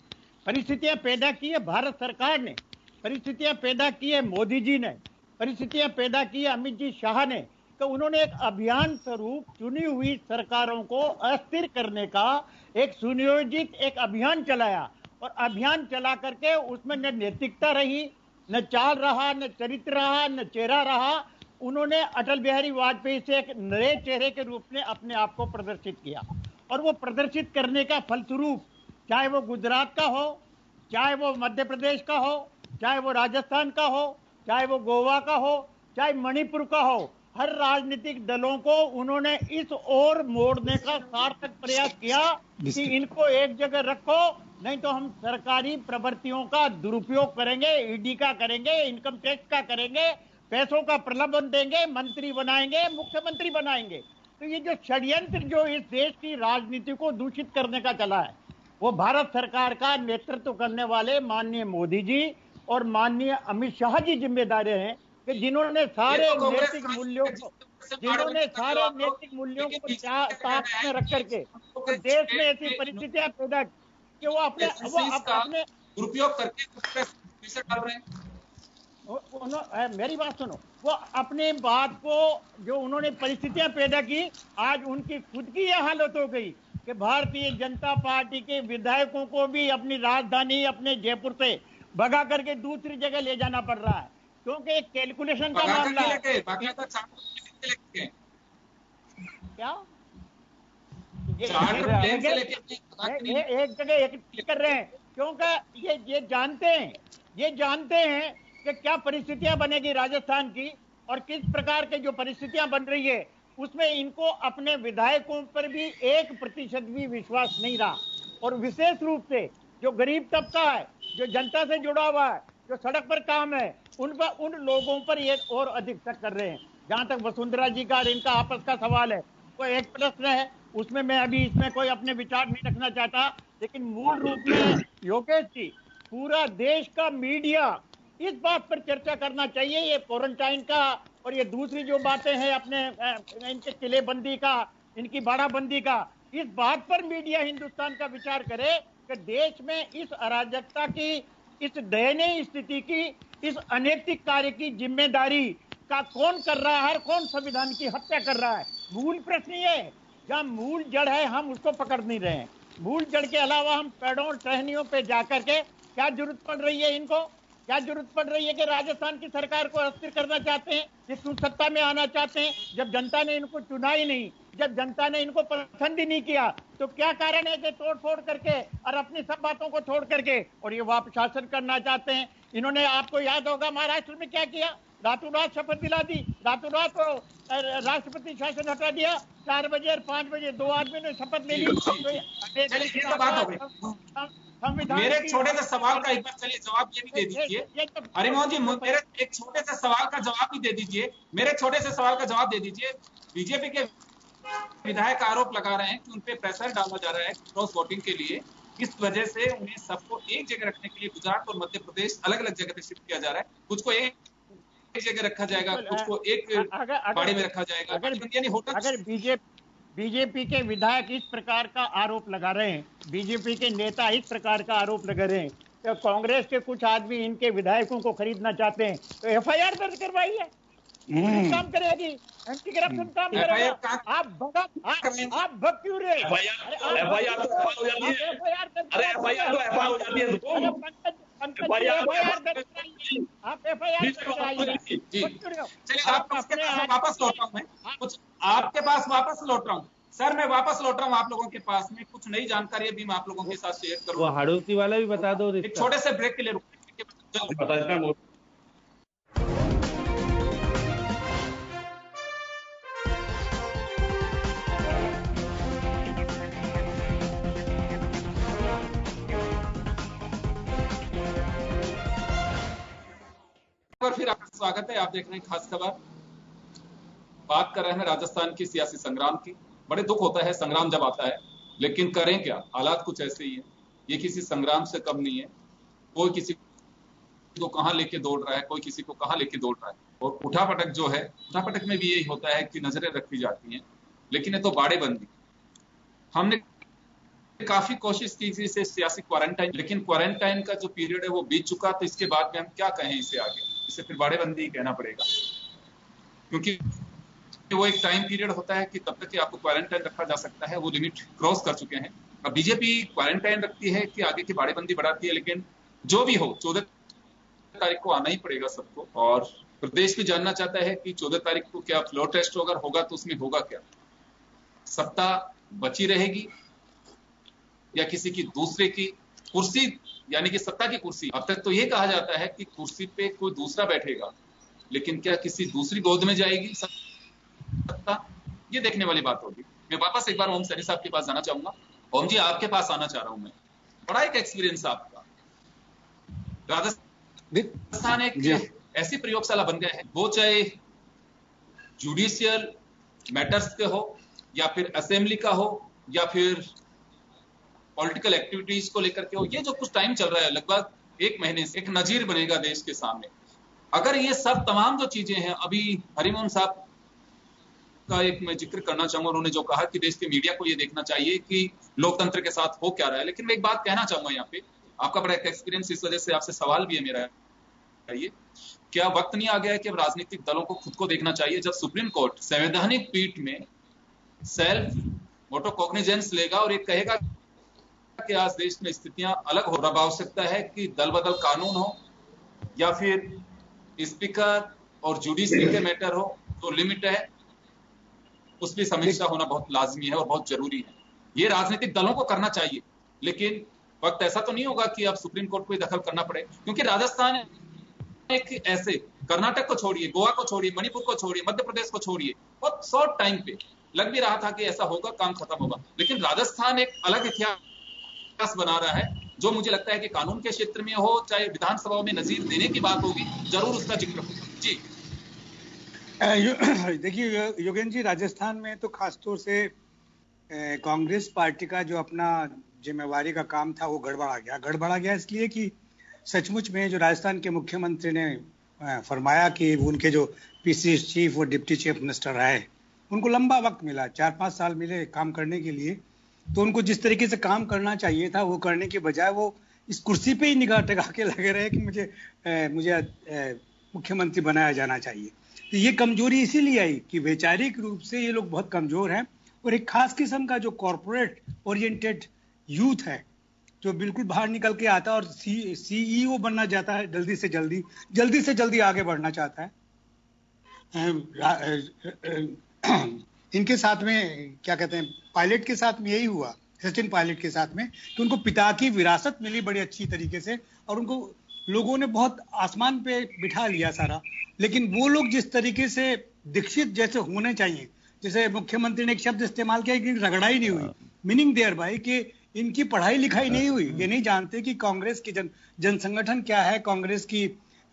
परिस्थितियां पैदा की है भारत सरकार ने, परिस्थितियां पैदा की है मोदी जी ने, परिस्थितियां पैदा की है अमित जी शाह ने। तो उन्होंने एक अभियान स्वरूप चुनी हुई सरकारों को अस्थिर करने का एक सुनियोजित एक अभियान चलाया और अभियान चला करके उसमें न नैतिकता रही, न चाल रहा, न चरित्र रहा, न चेहरा रहा। उन्होंने अटल बिहारी वाजपेयी से एक नए चेहरे के रूप में अपने आप को प्रदर्शित किया और वो प्रदर्शित करने का फलस्वरूप चाहे वो गुजरात का हो, चाहे वो मध्य प्रदेश का हो, चाहे वो राजस्थान का हो, चाहे वो गोवा का हो, चाहे मणिपुर का हो, हर राजनीतिक दलों को उन्होंने इस ओर मोड़ने का सार्थक प्रयास किया कि इनको एक जगह रखो, नहीं तो हम सरकारी प्रवृत्तियों का दुरुपयोग करेंगे, ईडी का करेंगे, इनकम टैक्स का करेंगे, पैसों का प्रलोभन देंगे, मंत्री बनाएंगे, मुख्यमंत्री बनाएंगे। तो ये जो षड्यंत्र जो इस देश की राजनीति को दूषित करने का चला है, वो भारत सरकार का नेतृत्व करने वाले माननीय मोदी जी और माननीय अमित शाह जी जिम्मेदार हैं कि जिन्होंने सारे नैतिक मूल्यों को साथ में रख करके देश में ऐसी परिस्थितियां पैदा कि वो अपने दुरुपयोग करके डाल रहे हैं। मेरी बात सुनो, वो अपने बात को जो उन्होंने परिस्थितियां पैदा की, आज उनकी खुद की यह हालत हो गई कि भारतीय जनता पार्टी के विधायकों को भी अपनी राजधानी अपने जयपुर से भगा करके दूसरी जगह ले जाना पड़ रहा है, क्योंकि एक कैलकुलेशन का मामला है। क्या एक जगह एक कर रहे हैं क्योंकि ये जानते हैं कि क्या परिस्थितियां बनेगी राजस्थान की और किस प्रकार के जो परिस्थितियां बन रही है उसमें इनको अपने विधायकों पर भी 1% भी विश्वास नहीं रहा। और विशेष रूप से जो गरीब तबका है, जो जनता से जुड़ा हुआ है, जो सड़क पर काम है, उन लोगों पर ये और अधिक शक कर रहे हैं। जहां तक वसुंधरा जी का और इनका आपस का सवाल है, कोई एक प्रश्न है, उसमें मैं अभी इसमें कोई अपने विचार नहीं रखना चाहता, लेकिन मूल रूप में योगेश जी, पूरा देश का मीडिया इस बात पर चर्चा करना चाहिए, ये क्वारंटाइन का और ये दूसरी जो बातें हैं अपने इनके किलेबंदी का, इनकी बाड़ाबंदी का, इस बात पर मीडिया हिंदुस्तान का विचार करे कि देश में इस अराजकता की, इस दयनीय स्थिति की, इस अनैतिक कार्य की जिम्मेदारी का कौन कर रहा है, कौन संविधान की हत्या कर रहा है। मूल प्रश्न ये है, जहाँ मूल जड़ है हम उसको पकड़ नहीं रहे हैं। मूल जड़ के अलावा हम पेड़ों और टहनियों पे जाकर के क्या जरूरत पड़ रही है, इनको क्या जरूरत पड़ रही है कि राजस्थान की सरकार को अस्थिर करना चाहते हैं, ये क्यों सत्ता में आना चाहते हैं जब जनता ने इनको चुना ही नहीं, जब जनता ने इनको पसंद ही नहीं किया, तो क्या कारण है कि तोड़ फोड़ करके और अपनी सब बातों को छोड़ करके और ये वापस शासन करना चाहते हैं। इन्होंने, आपको याद होगा महाराष्ट्र में क्या किया, रातों रात शपथ दिला दी, रातों रात राष्ट्रपति शासन हटा दिया, 4 बजे और 5 बजे 2 आदमी ने शपथ ले ली। मेरे छोटे से सवाल का एक बार चलिए जवाब ये भी दे दीजिए। हरिमोहन जी, मेरे एक छोटे से सवाल का जवाब भी दे दीजिए, मेरे छोटे से सवाल का जवाब दे दीजिए। बीजेपी के विधायक आरोप लगा रहे हैं कि उनपे प्रेशर डाला जा रहा है क्रॉस वोटिंग के लिए, इस वजह से उन्हें सबको एक जगह रखने के लिए गुजरात और मध्य प्रदेश अलग अलग जगह पे शिफ्ट किया जा रहा है। कुछ को एक जगह रखा जाएगा, कुछ को एक बाड़ी में रखा जाएगा। अगर बीजेपी के विधायक इस प्रकार का आरोप लगा रहे हैं, बीजेपी के नेता इस प्रकार का आरोप लगा रहे हैं, तो कांग्रेस के कुछ आदमी इनके विधायकों को खरीदना चाहते हैं, तो एफआईआर दर्ज करवाइए, काम करेगी, एंटी करप्शन काम करेगा। आप भग क्यों रहे? FIR तो FIR हो जाती है। अरे FIR तो FIR हो जाती है। आप FIR चलिए आपके पास वापस लौट रहा हूँ मैं, कुछ आपके पास वापस लौट रहा हूँ सर, मैं वापस लौट रहा हूँ आप लोगों के पास में, कुछ नई जानकारी भी मैं आप लोगों के साथ शेयर करूँगा। वो हाड़ौती वाला भी बता दो। एक छोटे से ब्रेक के लिए रुकते। फिर आपका स्वागत है। आप देख रहे हैं खास खबर। बात कर रहे हैं राजस्थान की सियासी संग्राम की। बड़े दुख होता है संग्राम जब आता है, लेकिन करें क्या, हालात कुछ ऐसे ही है। ये किसी संग्राम से कम नहीं है। कोई किसी को कहां लेके दौड़ रहा है, कोई किसी को कहां लेके दौड़ रहा है। और उठापटक जो है, उठापटक में भी यही होता है कि नजरें रखी जाती हैं, लेकिन ये तो बाड़ेबंदी। हमने काफी कोशिश की थी इसे सियासी क्वारंटाइन, लेकिन क्वारंटाइन का जो पीरियड है वो बीत चुका। तो इसके बाद में हम क्या कहें इसे आगे, इसे फिर बाड़ेबंदी कहना पड़ेगा, क्योंकि वो एक टाइम पीरियड होता है कि तब तक कि आपको क्वारंटाइन रखा जा सकता है, वो लिमिट क्रॉस कर चुके हैं। अब बीजेपी क्वारंटाइन रखती है कि आगे की बाड़ेबंदी बढ़ाती है, लेकिन जो भी हो 14 तारीख को आना ही पड़ेगा सबको। और प्रदेश भी जानना चाहता है कि 14 तारीख को क्या फ्लोर टेस्ट अगर होगा तो उसमें होगा क्या, सत्ता बची रहेगी या किसी की दूसरे की कुर्सी, यानी कि सत्ता की कुर्सी। अब तक तो ये कहा जाता है कि कुर्सी पे कोई दूसरा बैठेगा, लेकिन क्या किसी दूसरी गोद में जाएगी सत्ता, ये देखने वाली बात होगी। मैं वापस एक बार ओम सैनी साहब के पास जाना चाहूंगा। ओम जी, आपके पास आना चाह रहा हूं मैं। बड़ा एक एक्सपीरियंस आपका। राजस्थान एक ऐसी प्रयोगशाला बन गया है, वो चाहे जुडिशियल मैटर्स के हो या फिर असेंबली का हो या फिर पॉलिटिकल एक्टिविटीज को लेकर के हो। ये जो कुछ टाइम चल रहा है, लगभग एक महीने से, एक नजीर बनेगा देश के सामने। अगर ये सब तमाम जो चीजें हैं, अभी हरिमोहन साहब का एक मैं जिक्र करना चाहूंगा। उन्होंने जो कहा कि देश के मीडिया को ये देखना चाहिए कि लोकतंत्र के साथ हो क्या रहा है, लेकिन मैं एक बात कहना चाहूंगा यहाँ पे, आपका बड़ा एक्सपीरियंस, इस वजह से आपसे सवाल भी है मेरा, क्या वक्त नहीं आ गया है कि अब राजनीतिक दलों को खुद को देखना चाहिए, जब सुप्रीम कोर्ट संवैधानिक पीठ में सेल्फ मोटो कॉग्निजेंस लेगा और ये कहेगा कि आज देश में स्थितियां अलग हो, रहा आवश्यकता है कि दल बदल कानून हो या फिर स्पीकर और जुडिशरी के मैटर हो, तो लिमिट है, उस पर समीक्षा होना बहुत लाजमी है और बहुत जरूरी है। ये राजनीतिक दलों को करना चाहिए, लेकिन वक्त ऐसा तो नहीं होगा कि अब सुप्रीम कोर्ट को दखल करना पड़े, क्योंकि राजस्थान एक ऐसे, कर्नाटक को छोड़िए, गोवा को छोड़िए, मणिपुर को छोड़िए, मध्य प्रदेश को छोड़िए, बहुत शॉर्ट टाइम पे लग भी रहा था कि ऐसा होगा, काम खत्म होगा, लेकिन राजस्थान एक अलग इतिहास बना रहा है, जो मुझे लगता है कि कानून के क्षेत्र में हो चाहे विधानसभा में नजीर देने की बात होगी, जरूर उसका जिक्र होगा। जी देखिए योगेंद्र जी, राजस्थान में तो खासतौर से कांग्रेस पार्टी का जो अपना जिम्मेवारी का काम था वो गड़बड़ा गया इसलिए कि सचमुच में जो राजस्थान के मुख्यमंत्री ने फरमाया कि उनके जो पीसी चीफ और डिप्टी चीफ मिनिस्टर आए, उनको लंबा वक्त मिला, 4-5 साल मिले काम करने के लिए, तो उनको जिस तरीके से काम करना चाहिए था वो करने के बजाय वो इस कुर्सी पे ही निगाह टिका के लगे रहे कि मुझे मुख्यमंत्री बनाया जाना चाहिए। तो ये कमजोरी इसीलिए आई कि वैचारिक रूप से ये लोग बहुत कमजोर हैं और एक खास किस्म का जो कॉर्पोरेट ओरिएंटेड यूथ है जो बिल्कुल बाहर निकल के आता है और सीईओ बनना चाहता है, जल्दी से जल्दी आगे बढ़ना चाहता है। इनके साथ में क्या कहते हैं, पायलट के साथ में यही हुआ, सचिन पायलट के साथ में, कि उनको पिता की विरासत मिली बड़ी अच्छी तरीके से और उनको लोगों ने बहुत आसमान पे बिठा लिया सारा। लेकिन वो लोग जिस तरीके से दीक्षित जैसे होने चाहिए, जैसे मुख्यमंत्री ने एक शब्द इस्तेमाल किया कि रगड़ाई नहीं हुई, मीनिंग देयर बाय कि इनकी पढ़ाई लिखाई नहीं हुई, ये नहीं जानते कि कांग्रेस की जन संगठन क्या है, कांग्रेस की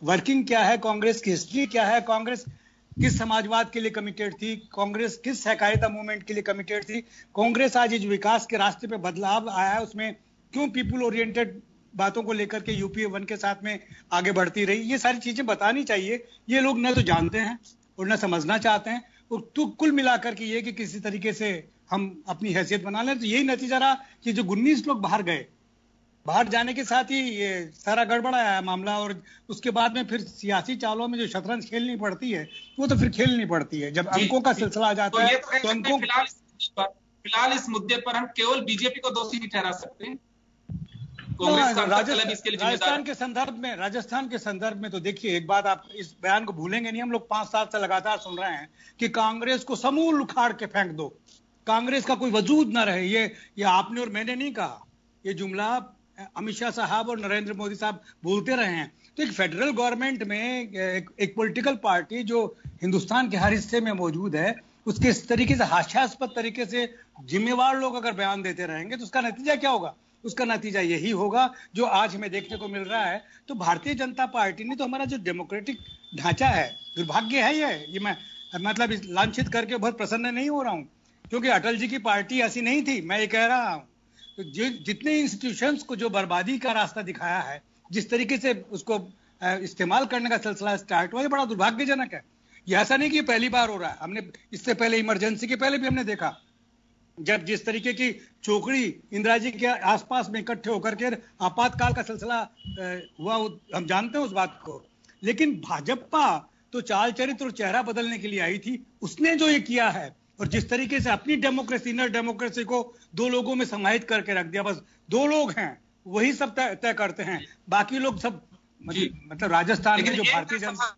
वर्किंग क्या है, कांग्रेस की हिस्ट्री क्या है, कांग्रेस किस समाजवाद के लिए कमिटेड थी, कांग्रेस किस सहकारिता मूवमेंट के लिए कमिटेड थी, कांग्रेस आज इस विकास के रास्ते पे बदलाव आया है उसमें क्यों पीपल ओरिएंटेड बातों को लेकर के यूपीए 1 के साथ में आगे बढ़ती रही। ये सारी चीजें बतानी चाहिए। ये लोग न तो जानते हैं और न समझना चाहते हैं, और तो कुल मिलाकर के ये कि किसी तरीके से हम अपनी हैसियत बना लें, तो यही नतीजा रहा कि जो 19 लोग बाहर बाहर जाने के साथ ही ये सारा गड़बड़ाया है मामला, और उसके बाद में फिर सियासी चालों में जो शतरंज खेलनी पड़ती है वो तो फिर खेलनी पड़ती है। जब अंकों का सिलसिला आ जाता है तो अंकों, फिलहाल इस मुद्दे पर हम केवल बीजेपी को दोषी नहीं ठहरा सकते। कांग्रेस का इसके लिए राजस्थान के संदर्भ में तो देखिए, एक बात आप इस बयान को भूलेंगे नहीं, हम लोग 5 साल से लगातार सुन रहे हैं कि कांग्रेस को समूल उखाड़ के फेंक दो, कांग्रेस का कोई वजूद ना रहे। ये आपने और मैंने नहीं कहा, ये जुमला अमित शाह साहब और नरेंद्र मोदी साहब बोलते रहे हैं। तो एक फेडरल गवर्नमेंट में एक पॉलिटिकल पार्टी जो हिंदुस्तान के हर हिस्से में मौजूद है, उसके इस तरीके से हास्यास्पद तरीके से जिम्मेवार लोग अगर बयान देते रहेंगे तो उसका नतीजा क्या होगा? उसका नतीजा यही होगा जो आज हमें देखने को मिल रहा है। तो भारतीय जनता पार्टी ने तो हमारा जो डेमोक्रेटिक ढांचा है, दुर्भाग्य है ये मैं मतलब लांछित करके बहुत प्रसन्न नहीं हो रहा हूं, क्योंकि अटल जी की पार्टी ऐसी नहीं थी, मैं ये कह रहा हूं। तो जितने इंस्टीट्यूशंस को जो बर्बादी का रास्ता दिखाया है, जिस तरीके से उसको इस्तेमाल करने का सिलसिला स्टार्ट हुआ, ये बड़ा दुर्भाग्यजनक है। ये ऐसा नहीं कि ये पहली बार हो रहा है, हमने इससे पहले इमरजेंसी के पहले भी हमने देखा, जब जिस तरीके की चौकड़ी इंदिरा जी के आसपास में इकट्ठे होकर के आपातकाल का सिलसिला हुआ, हम जानते हैं उस बात को। लेकिन भाजपा तो चाल चरित्र और चेहरा बदलने के लिए आई थी, उसने जो ये किया है और जिस तरीके से अपनी डेमोक्रेसी, इनर डेमोक्रेसी को 2 लोगों में समाहित करके रख दिया, बस 2 लोग हैं वही सब तय करते हैं, बाकी लोग सब मतलब राजस्थान में जो भारतीय जनता।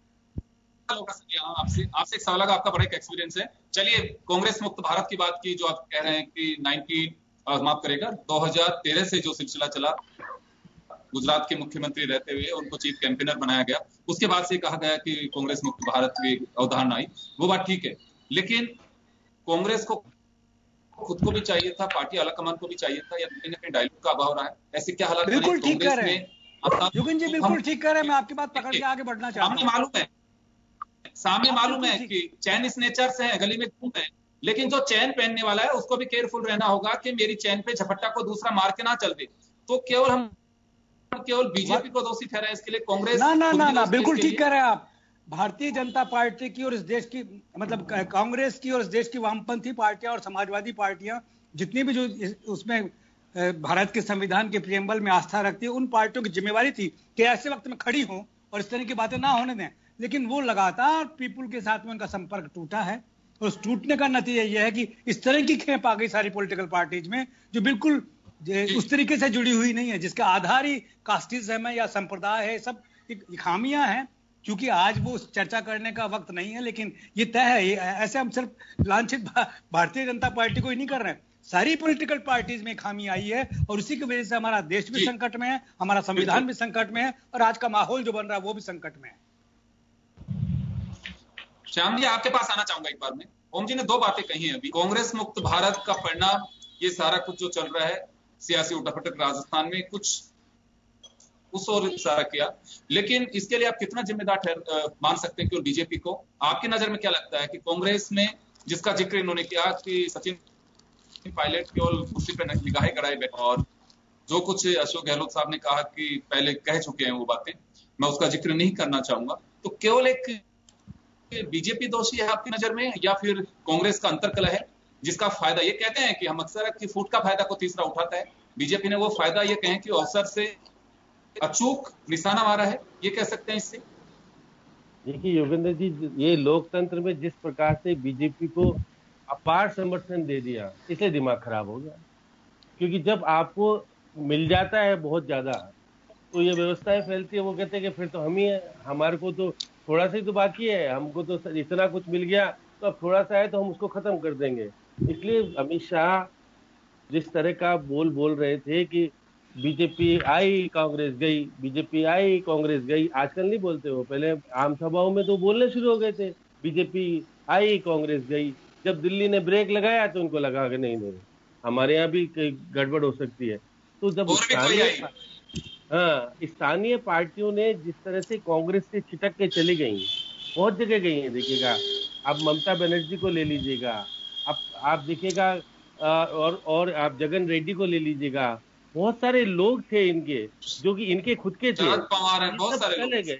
आपसे एक सवाल लगा, आपका बड़ा एक एक्सपीरियंस है। चलिए, कांग्रेस मुक्त भारत की बात की, जो आप कह रहे हैं कि 2013 से जो सिलसिला चला, गुजरात के मुख्यमंत्री रहते हुए उनको चीफ कैंपेनर बनाया गया, उसके बाद से कहा गया कि कांग्रेस मुक्त भारत की अवधारणा आई, वो बात ठीक है। लेकिन कांग्रेस को खुद को भी चाहिए था, पार्टी आलाकमान को भी चाहिए था, या कहीं ना कहीं डायलॉग का अभाव रहा है? ऐसे क्या हालात? बिल्कुल ठीक कर रहे हैं युगन जी, बिल्कुल ठीक कर रहे हैं। मैं आपकी बात पकड़ के आगे बढ़ना चाहता हूं। सामने मालूम है कि चैन स्नेचर से है, गली में घूमते हैं, लेकिन जो चैन पहनने वाला है उसको भी केयरफुल रहना होगा कि मेरी चैन पे झपट्टा को दूसरा मार के ना चल दे। तो केवल बीजेपी को दोषी ठहराए इसके लिए कांग्रेस? ना, बिल्कुल ठीक कह रहे हैं आप। भारतीय जनता पार्टी की और इस देश की, मतलब कांग्रेस की और इस देश की वामपंथी पार्टियां और समाजवादी पार्टियां जितनी भी जो उसमें भारत के संविधान के प्रियम्बल में आस्था रखती है, उन पार्टियों की जिम्मेवारी थी कि ऐसे वक्त में खड़ी हों और इस तरह की बातें ना होने दें। लेकिन वो लगातार पीपुल के साथ में उनका संपर्क टूटा है, और उस टूटने का नतीजा यह है कि इस तरह की खेप आ गई सारी पॉलिटिकल पार्टीज में, जो बिल्कुल उस तरीके से जुड़ी हुई नहीं है, जिसका आधार ही कास्टिज्म है या संप्रदाय है। सब खामियां हैं। क्योंकि आज वो चर्चा करने का वक्त नहीं है, लेकिन ये तय है, ऐसे हम सिर्फ लांछित भारतीय जनता पार्टी को ही नहीं कर रहे हैं, सारी पॉलिटिकल पार्टीज में खामी आई है, और उसी की वजह से हमारा देश भी संकट में है, हमारा संविधान भी संकट में है, और आज का माहौल जो बन रहा है वो भी संकट में है। श्याम जी, आपके पास आना चाहूंगा एक बार में। ओम जी ने 2 बातें कही हैं अभी। कांग्रेस मुक्त भारत का परिणाम, ये सारा कुछ जो चल रहा है सियासी उठापटक राजस्थान में, कुछ उस ओर इशारा किया, लेकिन इसके लिए आप कितना जिम्मेदार मान सकते हैं कि बीजेपी को? आपकी नजर में क्या लगता है कि कांग्रेस में, जिसका जिक्र इन्होंने किया कि सचिन पायलट केवल कुर्सी पर निगाहें गड़ाए बैठे, और जो कुछ अशोक गहलोत साहब ने कहा कि पहले कह चुके हैं वो बातें, मैं उसका जिक्र नहीं करना चाहूंगा, तो केवल एक बीजेपी दोषी है आपकी नजर में, या फिर कांग्रेस का अंतर्कलह है जिसका फायदा, ये कहते हैं कि हम अक्सर कि फूट का फायदा को तीसरा उठाता है, बीजेपी ने वो फायदा ये कहें कि अवसर से अचूक निशाना मारा है, ये कह सकते हैं इससे? देखिए योगेंद्र जी, ये लोकतंत्र में जिस प्रकार से बीजेपी को अपार समर्थन दे दिया, इसलिए दिमाग खराब हो गया। क्योंकि जब आपको मिल जाता है बहुत ज्यादा, तो ये व्यवस्थाएं फैलती है, वो कहते हैं कि फिर तो हम ही है, हमारे को तो थोड़ा सा ही तो बाकी है, हमको तो इतना कुछ मिल गया, तो अब थोड़ा सा है तो हम उसको खत्म कर देंगे। इसलिए अमित शाह जिस तरह का बोल रहे थे कि बीजेपी आई कांग्रेस गई, बीजेपी आई कांग्रेस गई, आजकल नहीं बोलते हो, पहले आम सभाओं में तो बोलने शुरू हो गए थे बीजेपी आई कांग्रेस गई। जब दिल्ली ने ब्रेक लगाया तो उनको लगा कि नहीं हमारे यहाँ भी गड़बड़ हो सकती है। तो जब स्थानीय पार्टियों ने जिस तरह से कांग्रेस से छिटक के चली गई, बहुत जगह गई है, देखिएगा आप ममता बनर्जी को ले लीजिएगा, आप देखिएगा, और आप जगन रेड्डी को ले लीजिएगा, बहुत सारे लोग थे इनके जो कि इनके खुद के थे, चले गए,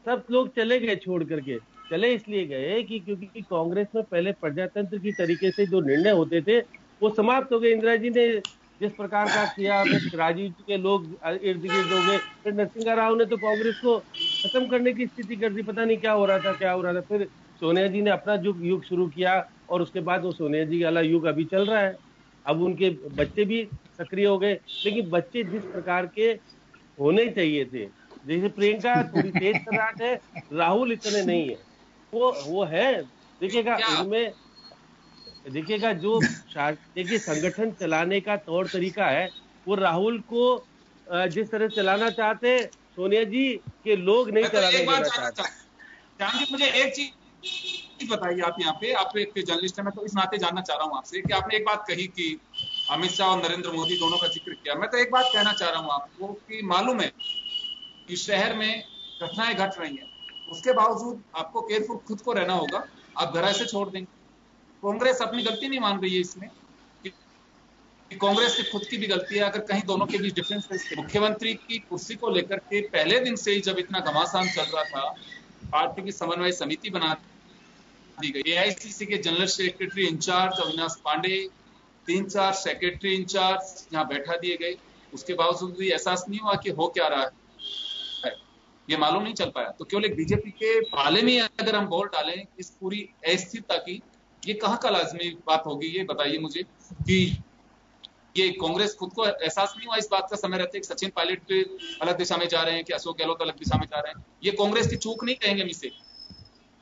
सब लोग चले गए, छोड़ करके चले इसलिए गए कि क्योंकि कांग्रेस में पहले प्रजातंत्र की तरीके से जो निर्णय होते थे वो समाप्त हो गए। इंदिरा जी ने जिस प्रकार का किया, फिर राजीव जी के लोग इर्द गिर्द हो गए, फिर नरसिंहा राव ने तो कांग्रेस को खत्म करने की स्थिति कर दी। पता नहीं क्या हो रहा था। फिर सोनिया जी ने अपना युग शुरू किया और उसके बाद वो सोनिया जी वाला युग अभी चल रहा है। अब उनके बच्चे भी सक्रिय हो गए, लेकिन बच्चे जिस प्रकार के होने चाहिए थे, जैसे प्रियंका थोड़ी तेज तर्राट है, राहुल इतने नहीं है। वो है, देखिएगा उनमें, देखिएगा जो देखिए संगठन चलाने का तौर तरीका है, वो राहुल को जिस तरह चलाना चाहते, सोनिया जी के लोग नहीं चलाने देना चाहते। जान जी, मुझे एक चीज बताइए, आप यहाँ पे, आप एक जर्नलिस्ट है, मैं तो इस नाते जानना चाह रहा हूँ आपसे कि आपने एक बात कही कि अमित शाह और नरेंद्र मोदी दोनों का जिक्र किया। मैं तो एक बात कहना चाह रहा हूँ आपको कि मालूम है कि शहर में घटनाएं घट रही हैं, उसके बावजूद आपको केयरफुल खुद को रहना होगा, आप घर ऐसे छोड़ देंगे। कांग्रेस अपनी गलती नहीं मान रही है इसमें, कि कांग्रेस की खुद की भी गलती है अगर कहीं दोनों के बीच डिफरेंस है। मुख्यमंत्री की कुर्सी को लेकर के पहले दिन से ही जब इतना घमासान चल रहा था, पार्टी की समन्वय समिति बना दी गई, एआईसीसी के general secretary incharge Avinash Pandey, 3-4 secretary incharge यहाँ बैठा दिए गए, उसके बावजूद भी एहसास नहीं हुआ कि हो क्या रहा है, ये मालूम नहीं चल पाया। तो केवल एक बीजेपी के पाले में अगर हम वोट डालें इस पूरी अस्थिरता की, ये कहाँ का लाजमी बात होगी, ये बताइए मुझे। कि ये कांग्रेस खुद को एहसास नहीं हुआ इस बात का समय रहते कि सचिन पायलट अलग दिशा में जा रहे हैं, कि अशोक गहलोत अलग दिशा में जा रहे हैं, ये कांग्रेस की चूक नहीं कहेंगे इसे?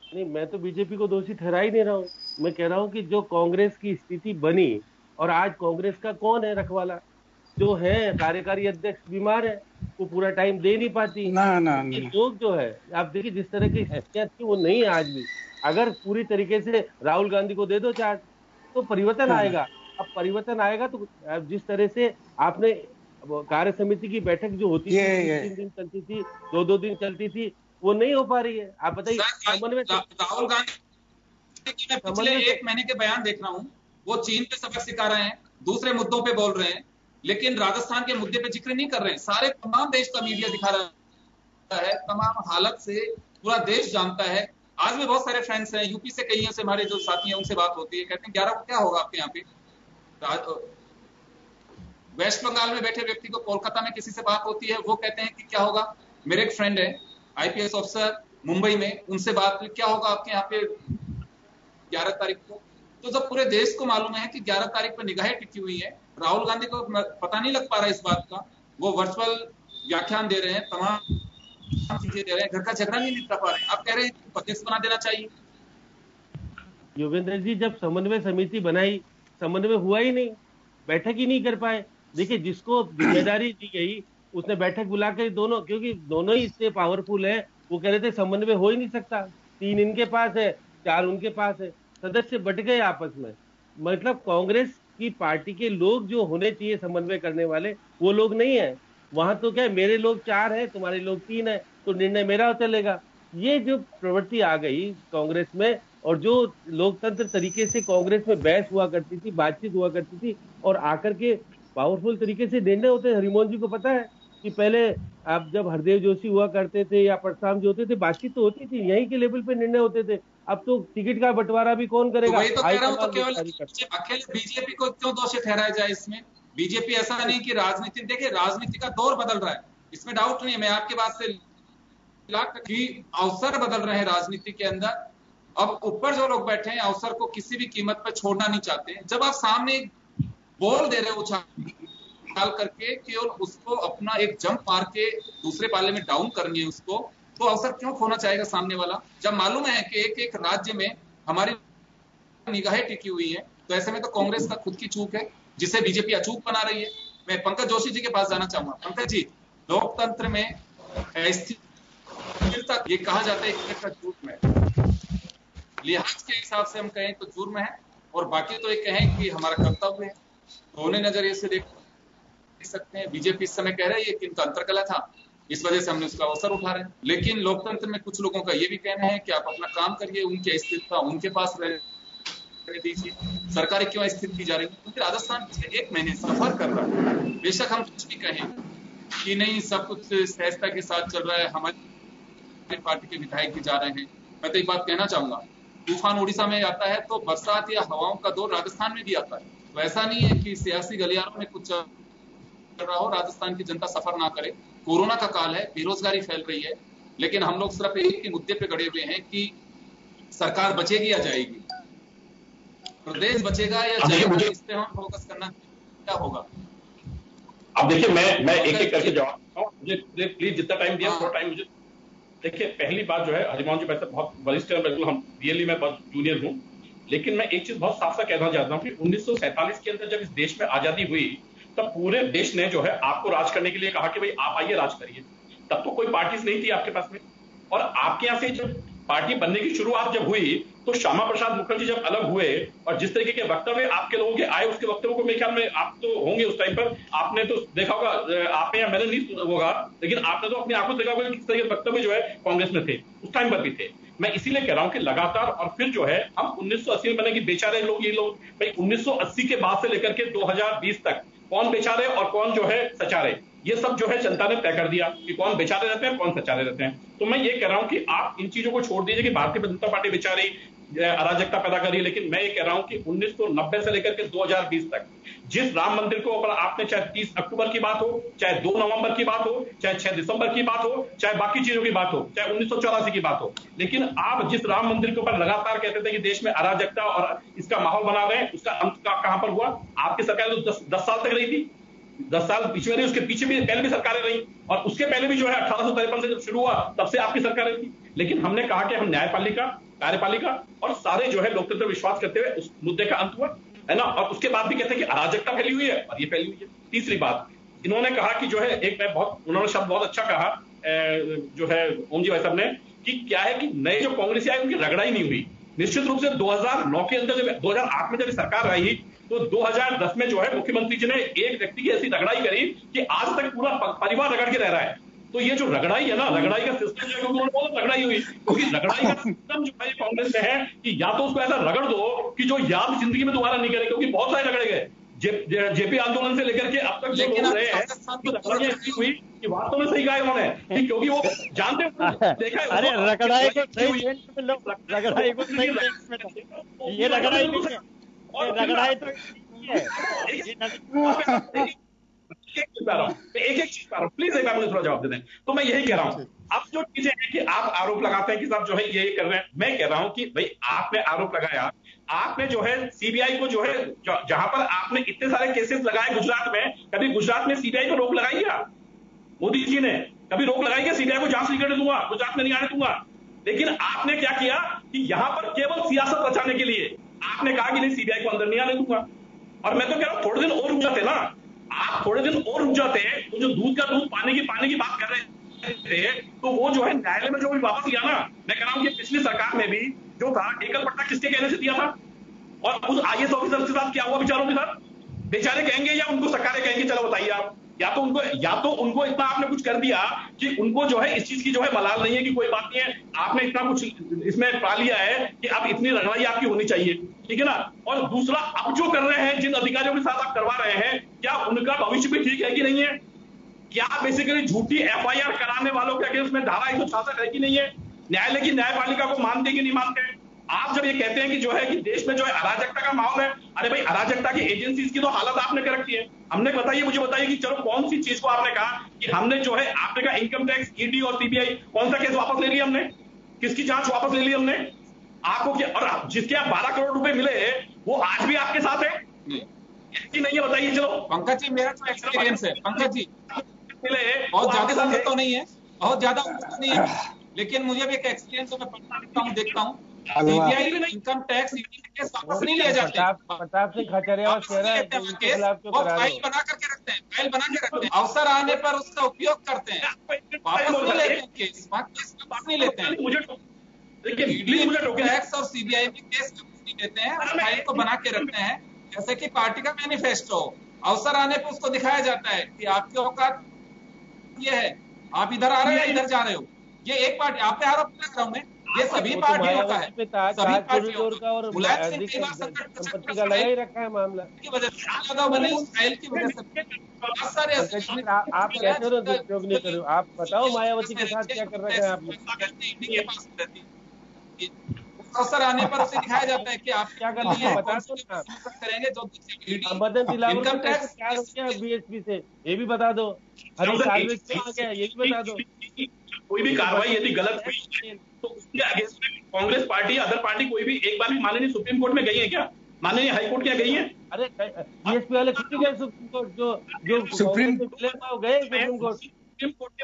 नहीं, मैं तो बीजेपी को दोषी ठहरा ही नहीं रहा हूँ। मैं कह रहा हूँ कि जो कांग्रेस की स्थिति बनी, और आज कांग्रेस का कौन है रखवाला? जो है कार्यकारी अध्यक्ष बीमार है, वो पूरा टाइम दे नहीं पाती। लोग जो है, आप देखिए जिस तरह की हैसियत थी वो नहीं है आज भी। अगर पूरी तरीके से राहुल गांधी को दे दो चार्ज, तो परिवर्तन आएगा। अब परिवर्तन आएगा तो जिस तरह से आपने कार्य समिति की बैठक जो होती थी, 3 दिन चलती थी, 2 दिन चलती थी, वो नहीं हो पा रही है। आप बताइए, राहुल गांधी की मैं पिछले 1 महीने के बयान देख रहा हूँ, वो चीन पे सबक सिखा रहे हैं, दूसरे मुद्दों पे बोल रहे हैं, लेकिन राजस्थान के मुद्दे पे जिक्र नहीं कर रहे हैं। सारे तमाम देश का मीडिया दिखा रहा है, तमाम हालत से पूरा देश जानता है। आज भी बहुत सारे फ्रेंड्स हैं यूपी से, कई से हमारे जो साथी हैं उनसे बात होती है, कहते हैं 11 को क्या होगा आपके यहाँ पे। वेस्ट बंगाल में बैठे व्यक्ति को कोलकाता में किसी से बात होती है, वो कहते हैं कि क्या होगा। मेरे एक फ्रेंड है आईपीएस ऑफिसर मुंबई में, उनसे बात हुई, क्या होगा आपके यहाँ पे 11 तारीख को। तो जब पूरे देश को मालूम है कि 11 तारीख पर निगाहें टिकी हुई है, राहुल गांधी को पता नहीं लग पा रहा है इस बात का, वो वर्चुअल व्याख्यान दे रहे हैं, तमाम चीजें दे रहे हैं, घर का झगड़ा नहीं निपटा पा रहे हैं। आप कह रहे हैं अध्यक्ष बना देना चाहिए। योगेंद्र जी, जब समन्वय समिति बनाई, समन्वय हुआ ही नहीं, बैठक ही नहीं कर पाए। देखिए, जिसको जिम्मेदारी दी गई उसने बैठक बुला कर दोनों, क्योंकि दोनों ही इतने पावरफुल है, वो कह रहे थे समन्वय हो ही नहीं सकता, 3 इनके पास है, 4 उनके पास है, सदस्य बट गए आपस में। मतलब कांग्रेस की पार्टी के लोग जो होने चाहिए समन्वय करने वाले, वो लोग नहीं है वहां। तो क्या, मेरे लोग 4 है, तुम्हारे लोग 3 है, तो निर्णय मेरा चलेगा। ये जो प्रवृत्ति आ गई कांग्रेस में, और जो लोकतंत्र तरीके से कांग्रेस में बहस हुआ करती थी, बातचीत हुआ करती थी, और आकर के पावरफुल तरीके से निर्णय होते। हरिमोहन जी को पता है कि पहले आप जब हरदेव जोशी हुआ करते थे या परशुराम जी होते थे, बातचीत तो होती थी, यहीं के लेवल पे निर्णय होते थे। अब तो टिकट का बंटवारा भी कौन करेगा? तो वही तो कह रहा हूं, तो केवल अकेले बीजेपी को क्यों दोषी ठहराया जाए इसमें? बीजेपी ऐसा नहीं कि राजनीति, देखिए राजनीति का दौर बदल रहा है, इसमें डाउट नहीं है। मैं आपकी बात से कि अवसर बदल रहे हैं राजनीति के अंदर। अब ऊपर जो लोग बैठे हैं अवसर को किसी भी कीमत पर छोड़ना नहीं चाहते। जब आप सामने बॉल दे रहे हो उछाल करके, केवल उसको अपना एक जंप मार के दूसरे पाले में डाउन करनी है उसको, तो अवसर क्यों खोना चाहेगा सामने वाला? जब मालूम है कि एक एक राज्य में हमारी निगाहें टिकी हुई है, तो ऐसे में तो कांग्रेस का खुद की चूक है जिसे बीजेपी अचूक बना रही है। मैं पंकज जोशी जी के पास जाना चाहूंगा। पंकज जी, लोकतंत्र में स्थिरता, ये कहा जाता है एक जुर्म है, लिहाज के हिसाब से हम कहें तो जुर्म है, और बाकी तो ये कहें कि हमारा कर्तव्य है। दोनों नजरिए से देख सकते हैं। बीजेपी इस समय कह रही है कि इनका अंतर्कला था, इस वजह से हमने उसका अवसर उठा रहे हैं। लेकिन लोकतंत्र में कुछ लोगों का ये भी कहना है कि आप अपना काम करिए, उनकी अस्थिरता उनके पास रहने दीजिए, सरकारें क्यों अस्थिर की जा रही है? क्योंकि राजस्थान पिछले 1 महीने सफर कर रहा है। बेशक हम कुछ भी कहें कि नहीं सब कुछ सहजता के साथ चल रहा है, हमारी पार्टी के विधायक भी जा रहे हैं। मैं तो एक बात कहना चाहूंगा, तूफान उड़ीसा में आता है तो बरसात या हवाओं का दौर राजस्थान में भी आता है। वैसा नहीं है कि सियासी गलियारों में कुछ चल रहा हो, राजस्थान की जनता सफर ना करे। कोरोना का काल है, बेरोजगारी फैल रही है, लेकिन हम लोग सिर्फ एक ही मुद्दे पे गड़े हुए हैं कि सरकार बचेगी या जाएगी, प्रदेश बचेगा या जाएगा, इस पे हम फोकस करना क्या होगा। अब देखिए मैं एक एक करके जवाब देता हूं, मुझे प्लीज जितना टाइम दिया थोड़ा टाइम मुझे। देखिए पहली बात जो है, हरिमोहन जी वैसे बहुत वरिष्ठ है, बिल्कुल हम रियली मैं बहुत जूनियर हूं, लेकिन मैं एक चीज बहुत साफ साफ कहना चाहता हूं कि 1947 के अंदर जब इस देश में आजादी हुई तब पूरे देश ने जो है आपको राज करने के लिए कहा कि भाई आप आइए राज करिए। तब तो कोई पार्टीज नहीं थी आपके पास में, और आपके यहाँ से जब पार्टी बनने की शुरुआत जब हुई तो श्यामा प्रसाद मुखर्जी जब अलग हुए और जिस तरीके के वक्तव्य आपके लोगों के आए, उसके वक्तव्यों को मेरे ख्याल में आप तो होंगे उस टाइम पर, आपने तो देखा होगा, आपने या मैंने नहीं होगा, लेकिन आपने तो अपनी आंखों से देखा होगा किस तरह के वक्तव्य जो है कांग्रेस में थे, उस टाइम पर भी थे। मैं इसीलिए कह रहा हूं कि लगातार, और फिर जो है हम 1980 में बने कि बेचारे लोग, ये लोग भाई 1980 के बाद से लेकर के 2020 तक कौन बेचारे और कौन जो है सचारे, ये सब जो है जनता ने तय कर दिया कि कौन बेचारे रहते हैं, कौन सचारे रहते हैं। तो मैं ये कह रहा हूं कि आप इन चीजों को छोड़ दीजिए कि भारतीय जनता पार्टी बेचारी अराजकता पैदा करी, लेकिन मैं ये कह रहा हूं कि 1990 से लेकर के 2020 तक जिस राम मंदिर को ऊपर आपने, चाहे 30 अक्टूबर की बात हो, चाहे 2 नवंबर की बात हो, चाहे 6 दिसंबर की बात हो, चाहे बाकी चीजों की बात हो, चाहे 1984 की बात हो, लेकिन आप जिस राम मंदिर के ऊपर लगातार कहते थे कि देश में अराजकता और इसका माहौल बना रहे हैं, उसका अंत कहां पर हुआ? आपकी सरकार तो 10 साल तक रही थी, 10 साल पीछे में रही, उसके पीछे भी पहले भी सरकारें रही, और उसके पहले भी जो है 1853 से जब शुरू हुआ तब से आपकी सरकारें थी। लेकिन हमने कहा कि हम न्यायपालिका, कार्यपालिका और सारे जो है लोकतंत्र विश्वास करते हुए उस मुद्दे का अंत हुआ, है ना। और उसके बाद भी कहते हैं कि अराजकता फैली हुई है, और ये फैली हुई है। तीसरी बात, इन्होंने कहा कि जो है एक उन्होंने शब्द बहुत अच्छा कहा जो है ओम जी भाई साहब ने, कि क्या है कि नए जो कांग्रेसी आए उनकी रगड़ाई नहीं हुई। निश्चित रूप से 2009 के अंदर, जब 2008 में जब सरकार आई तो 2010 में जो है मुख्यमंत्री जी ने एक व्यक्ति की ऐसी रगड़ाई करी कि आज तक पूरा परिवार रगड़ के रह रहा है। तो ये जो रगड़ाई है ना, रगड़ाई का सिस्टम जो है, उन्होंने बहुत रगड़ाई हुई, क्योंकि रगड़ाई का सिस्टम जो है कांग्रेस में है कि या तो उसको ऐसा रगड़ दो कि जो याद जिंदगी में दोबारा नहीं करे, क्योंकि बहुत सारे रगड़े गए जेपी आंदोलन से लेकर के अब तक जो लोग रहे हैं, रगड़ाई ऐसी हुई कि वास्तव में सही कहा उन्होंने, क्योंकि वो जानते देखा है। अरे रगड़ाई को सही सेंस में लो, रगड़ाई को सही सेंस में लो, ये रगड़ाई नहीं है, रगड़ाई तो एक एक चीज प्लीज एक बार मुझे थोड़ा जवाब दे दें। तो मैं यही कह रहा हूं, अब जो चीजें हैं कि आप आरोप लगाते हैं कि साहब जो है ये कर रहे हैं, मैं कह रहा हूं कि भाई आपने आरोप लगाया, आपने जो है सीबीआई को जो है जहां पर आपने इतने सारे केसेस लगाए गुजरात में, कभी गुजरात में सीबीआई को रोक लगाई क्या? मोदी जी ने कभी रोक लगाई क्या सीबीआई को? जांच नहीं करने दूंगा, गुजरात में नहीं आने दूंगा। लेकिन आपने क्या किया कि यहां पर केवल सियासत बचाने के लिए आपने कहा कि नहीं सीबीआई को अंदर नहीं आने दूंगा। और मैं तो कह रहा हूं थोड़े दिन और रुक जाते ना, आप थोड़े दिन और रुक जाते, तो जो दूध का दूध पानी की बात कर रहे थे, तो वो जो है न्यायालय में जो भी वापस लिया ना, मैं कह रहा हूं कि पिछली सरकार में भी जो था एकल पट्टा किसके कहने से दिया था, और उस आईएएस ऑफिसर के साथ क्या हुआ बेचारों के साथ? बेचारे कहेंगे या उनको सरकारें कहेंगी चलो बताइए आप, या तो उनको इतना आपने कुछ कर दिया कि उनको जो है इस चीज की जो है मलाल नहीं है कि कोई बात नहीं है, आपने इतना कुछ इसमें पा लिया है कि अब इतनी रगड़ाई आपकी होनी चाहिए, ठीक है ना। और दूसरा, अब जो कर रहे हैं, जिन अधिकारियों के साथ आप करवा रहे हैं, क्या उनका भविष्य भी ठीक है कि नहीं है? क्या बेसिकली झूठी एफआईआर कराने वालों के अगेंस्ट में धारा 166 है कि नहीं है? न्यायालय की न्यायपालिका को मानते कि नहीं मानते? आप जब ये कहते हैं कि जो है कि देश में जो है अराजकता का माहौल है, अरे भाई अराजकता की एजेंसीज की तो हालत आपने कर रखी है। हमने मुझे बताइए कि चलो कौन सी चीज को आपने कहा कि हमने जो है आपने कहा इनकम टैक्स, ईडी और सीबीआई, कौन सा केस वापस ले लिया हमने? किसकी जांच वापस ले ली हमने? आपको क्या, और जिसके आप 12 करोड़ रुपए मिले वो आज भी आपके साथ है कि नहीं है? बताइए। चलो पंकज जी, मेरा तो एक्सपीरियंस है पंकज जी, मिले बहुत ज्यादा उम्र तो नहीं है, बहुत ज्यादा उम्र तो नहीं है, लेकिन मुझे भी एक एक्सपीरियंस है, मैं पढ़ता लिखता हूँ, देखता हूँ। सीबीआई में इनकम टैक्स केस वापस नहीं लिया जाता, प्रताप सिंह खचरिया फाइल बना करके रखते हैं, फाइल बना के रखते हैं, अवसर आने पर उसका उपयोग करते हैं, वापस नहीं लेते हैं केस, वापस नहीं लेते हैं। ईडी टैक्स और सीबीआई में केस वापस नहीं लेते हैं, उस फाइल को बना के रखते हैं जैसे कि पार्टी का मैनिफेस्टो। अवसर आने पर उसको दिखाया जाता है कि आपकी औकात ये है, आप इधर आ रहे हो या इधर जा रहे हो। ये एक पार्टी, आप पे आरोप लग रहा हूं मैं, ये सभी पार्टियों का है, सभी पार्टियों का। मुलायम सिंह कई बार संपत्ति का लगा ही रखा है मामला की वजह से, ज्यादा बने उस फाइल की वजह से बहुत सारे। आप कैसे दुरुपयोग नहीं करो, आप बताओ मायावती के साथ क्या कर रखे हैं आपने? अवसर आने पर उसे दिखाया जाता है कि आप क्या कर रही है बता दो ना, करेंगे जो मदन दिलावर इनकम को कैसे टैक्स प्यार हो गया बीएसपी से, ये भी बता दो। हरीश साल्वे क्यों आ गया, ये भी बता दो। कोई भी कार्रवाई यदि गलत हुई तो उसके अगेंस्ट में कांग्रेस पार्टी, अदर पार्टी कोई भी एक बार भी माननीय सुप्रीम कोर्ट में गई है क्या? माननीय हाईकोर्ट क्या गई है? अरे बीएसपी वाले खुद गए सुप्रीम कोर्ट, जो सुप्रीम गए सुप्रीम कोर्ट।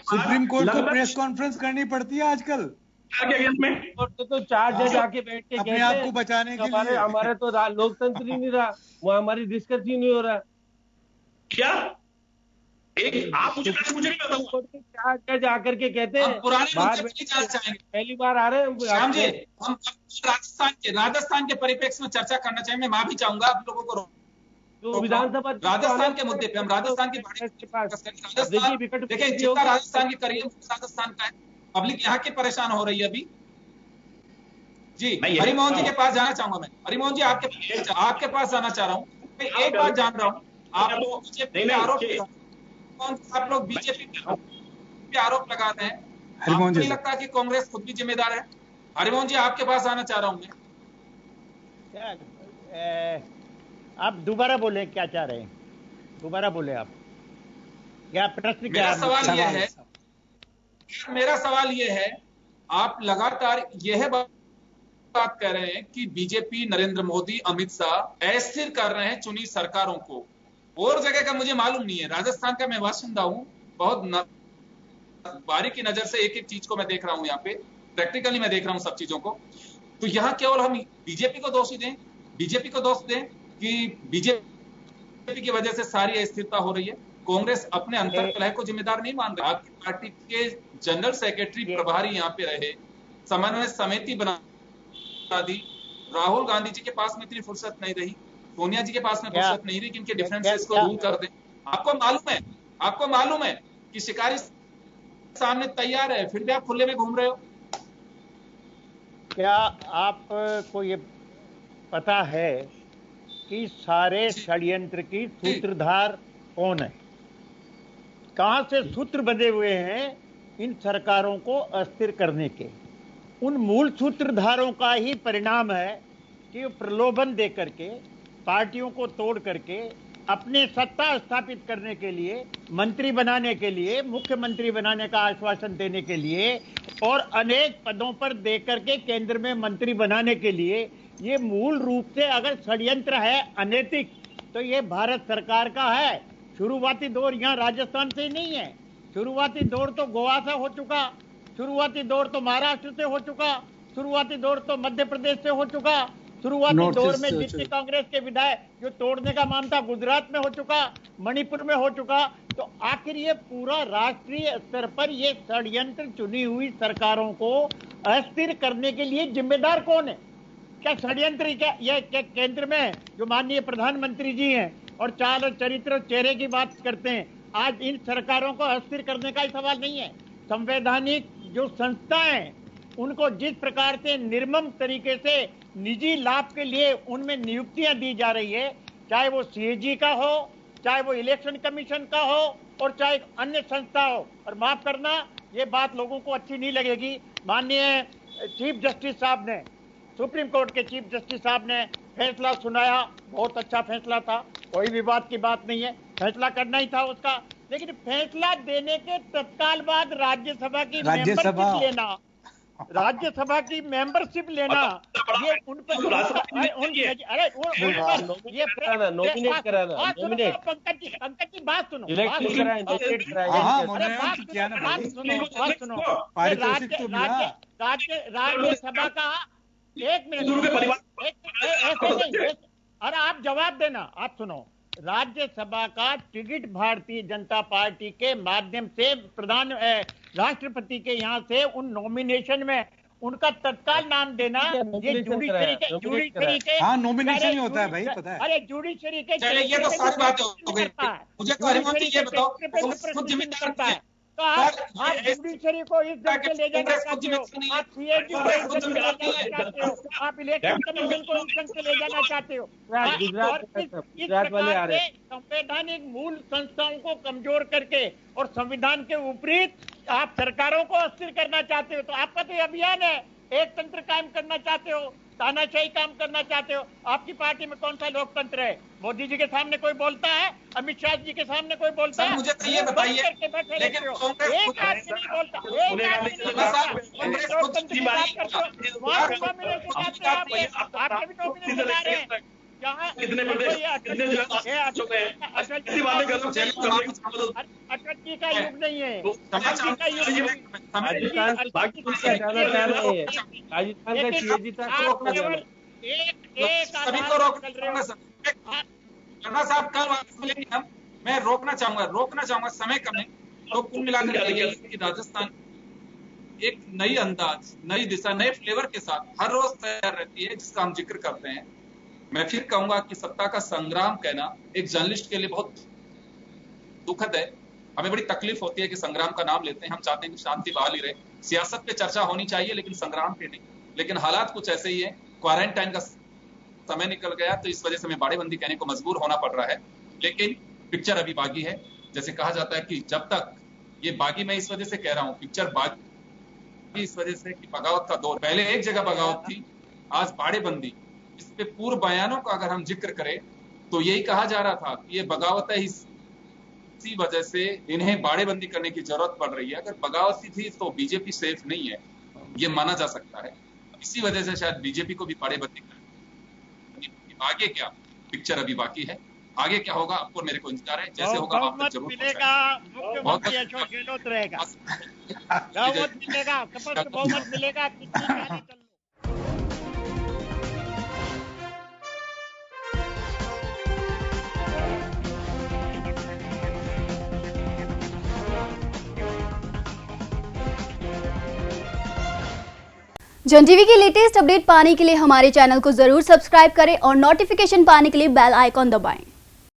सुप्रीम कोर्ट को प्रेस कॉन्फ्रेंस करनी पड़ती है आजकल के अगेंस्ट में। तो 4 जज आके बैठ के अपने आप को बचाने के लिए। हमारे तो लोकतंत्र ही नहीं रहा, वो हमारी डिस्कस ही नहीं हो रहा। क्या एक आप मुझे नहीं बताऊंगा। 4 जज आकर के कहते हैं पहली बार आ रहे हैं श्याम जी, हम राजस्थान के परिप्रेक्ष्य में चर्चा करना चाहिए। मैं माफी चाहूंगा आप लोगों को, जो विधानसभा राजस्थान के मुद्दे पे हम राजस्थान के देखिए जितना राजस्थान की करियर राजस्थान का है, पब्लिक यहाँ की परेशान हो रही है अभी। जी हरिमोहन जी के पास जाना चाहूंगा मैं। हरिमोहन जी आपके पास जाना चाह रहा हूँ। मैं एक बात जान रहा हूँ, आप लोग बीजेपी पे आरोप लगा रहे हैं, आपको नहीं लगता कि कांग्रेस खुद भी जिम्मेदार है? हरिमोहन जी आपके पास आना चाह रहा हूँ मैं। आप दोबारा बोले, क्या चाह रहे हैं? दोबारा बोले आप, क्या प्रश्न? क्या मेरा सवाल ये है, आप लगातार यह बात कह रहे हैं कि बीजेपी, नरेंद्र मोदी, अमित शाह अस्थिर कर रहे हैं चुनी सरकारों को। और जगह का मुझे मालूम नहीं है, राजस्थान का मैं बाशिंदा हूं, बहुत बारीकी नजर से एक एक चीज को मैं देख रहा हूं, यहाँ पे प्रैक्टिकली मैं देख रहा हूं सब चीजों को। तो यहाँ केवल हम बीजेपी को दोष दें कि बीजेपी की वजह से सारी अस्थिरता हो रही है। कांग्रेस अपने अंतर कलह को जिम्मेदार नहीं मान रही। आपकी पार्टी के जनरल सेक्रेटरी प्रभारी यहाँ पे रहे, समन्वय समिति बना दी, राहुल गांधी जी के पास में इतनी फुर्सत नहीं रही, सोनिया जी के पास में फुर्सत नहीं रही कि इनके डिफरेंसेस को दूर कर दें। आपको मालूम है कि शिकारी सामने तैयार है, फिर भी आप खुले में घूम रहे हो। क्या आपको ये पता है कि सारे षड्यंत्र की सूत्रधार कौन है? कहां से सूत्र बंधे हुए हैं इन सरकारों को अस्थिर करने के? उन मूल सूत्रधारों का ही परिणाम है कि प्रलोभन दे करके, पार्टियों को तोड़ करके, अपने सत्ता स्थापित करने के लिए, मंत्री बनाने के लिए, मुख्यमंत्री बनाने का आश्वासन देने के लिए और अनेक पदों पर दे करके केंद्र में मंत्री बनाने के लिए, ये मूल रूप से अगर षड्यंत्र है, अनैतिक, तो ये भारत सरकार का है। शुरुआती दौर यहाँ राजस्थान से ही नहीं है, शुरुआती दौर तो गोवा से हो चुका, शुरुआती दौर तो महाराष्ट्र से हो चुका, शुरुआती दौर तो मध्य प्रदेश से हो चुका, शुरुआती दौर में जितने कांग्रेस के विधायक जो तोड़ने का मामला था गुजरात में हो चुका, मणिपुर में हो चुका। तो आखिर ये पूरा राष्ट्रीय स्तर पर ये षड्यंत्र चुनी हुई सरकारों को अस्थिर करने के लिए जिम्मेदार कौन है? क्या षड्यंत्र, क्या ये केंद्र में जो माननीय प्रधानमंत्री जी हैं और चाल और चरित्र और चेहरे की बात करते हैं, आज इन सरकारों को अस्थिर करने का ही सवाल नहीं है। संवैधानिक जो संस्थाएं उनको जिस प्रकार से निर्मम तरीके से निजी लाभ के लिए उनमें नियुक्तियां दी जा रही है, चाहे वो सीएजी का हो, चाहे वो इलेक्शन कमीशन का हो और चाहे अन्य संस्था हो, और माफ करना ये बात लोगों को अच्छी नहीं लगेगी, माननीय चीफ जस्टिस साहब ने, सुप्रीम कोर्ट के चीफ जस्टिस साहब ने फैसला सुनाया, बहुत अच्छा फैसला था, कोई विवाद की बात नहीं है, फैसला करना ही था उसका। लेकिन फैसला देने के तत्काल बाद राज्यसभा की मेंबरशिप लेना, राज्यसभा की मेंबरशिप लेना, ये उन पर पंकज जी बात सुनो, राज्यसभा का एक मिनट, अरे आप जवाब देना, आप सुनो। राज्यसभा का टिकट भारतीय जनता पार्टी के माध्यम से प्रधान राष्ट्रपति के यहाँ से उन नॉमिनेशन में उनका तत्काल नाम देना, ये जुडिशरी के हाँ नॉमिनेशन ही होता है भाई, पता है। अरे जुडिशरी के ये तो सारी बात हो गई। मुझे तो हरिमोहन जी ये बताओ, खुद जिम्मेदार है तो आप जुडिशरी को इस ढंग से ले जाना चाहते हो, आप सीएजी को इस ढंग से ले जाना चाहते हो, आप इलेक्शन कमीशन को इस ढंग से ले जाना चाहते हो, और इस प्रकार से संवैधानिक मूल संस्थाओं को कमजोर करके और संविधान के विपरीत आप सरकारों को अस्थिर करना चाहते हो। तो आपका तो अभियान है एक तंत्र कायम करना चाहते हो, तानाशाही काम करना चाहते हो। आपकी पार्टी में कौन सा लोकतंत्र है? मोदी जी के सामने कोई बोलता है? अमित शाह जी के सामने कोई बोलता है? मुझे तो ये बताइए, लेकिन कांग्रेस एक आदमी नहीं बोलता, एक आदमी नहीं बोलता। लोकतंत्र की बात करते हो, वहाँ भी नॉमिनेशन आते हैं, आपके भी नॉमिनेशन आ रहे हैं। कितने कितने जो है अटल जी का युग नहीं है, राजस्थान का सीएजी तक सभी को रोकना साहब, कल वापस मिलेंगे हम। मैं रोकना चाहूंगा, समय कम है। तो कुल मिलाकर ये कि राजस्थान एक नई अंदाज, नई दिशा, नए फ्लेवर के साथ हर रोज तैयार रहती है, जिसका हम जिक्र करते हैं। मैं फिर कहूंगा कि सत्ता का संग्राम कहना एक जर्नलिस्ट के लिए बहुत दुखद है। हमें बड़ी तकलीफ होती है कि संग्राम का नाम लेते हैं। हम चाहते हैं कि शांति बहाल ही रहे, सियासत पे चर्चा होनी चाहिए, लेकिन संग्राम पे नहीं। लेकिन हालात कुछ ऐसे ही है, क्वारंटाइन का समय निकल गया, तो इस वजह से हमें बाड़ेबंदी कहने को मजबूर होना पड़ रहा है। लेकिन पिक्चर अभी बागी है। जैसे कहा जाता है कि जब तक ये बागी, मैं इस वजह से कह रहा हूँ पिक्चर बागी इस वजह से कि बगावत का दौर, पहले एक जगह बगावत थी, आज बाड़ेबंदी। इस पे पूर्व बयानों का अगर हम जिक्र करें तो यही कहा जा रहा था कि ये बगावत है, इसी वजह से इन्हें बाड़ेबंदी करने की जरूरत पड़ रही है। अगर बगावती थी तो बीजेपी सेफ नहीं है, ये माना जा सकता है। इसी वजह से शायद बीजेपी को भी बाड़ेबंदी करनी। आगे क्या, पिक्चर अभी बाकी है, आगे क्या होगा आपको मेरे को इंतजार है। जैसे होगा आप तक जरूर मिलेगा, मुख्यमंत्री अशोक गहलोत रहेगा, बहुमत मिलेगा, स्पष्ट बहुमत मिलेगा। कितनी गाली चल जन टीवी की लेटेस्ट अपडेट पाने के लिए हमारे चैनल को जरूर सब्सक्राइब करें और नोटिफिकेशन पाने के लिए बेल आइकॉन दबाएं।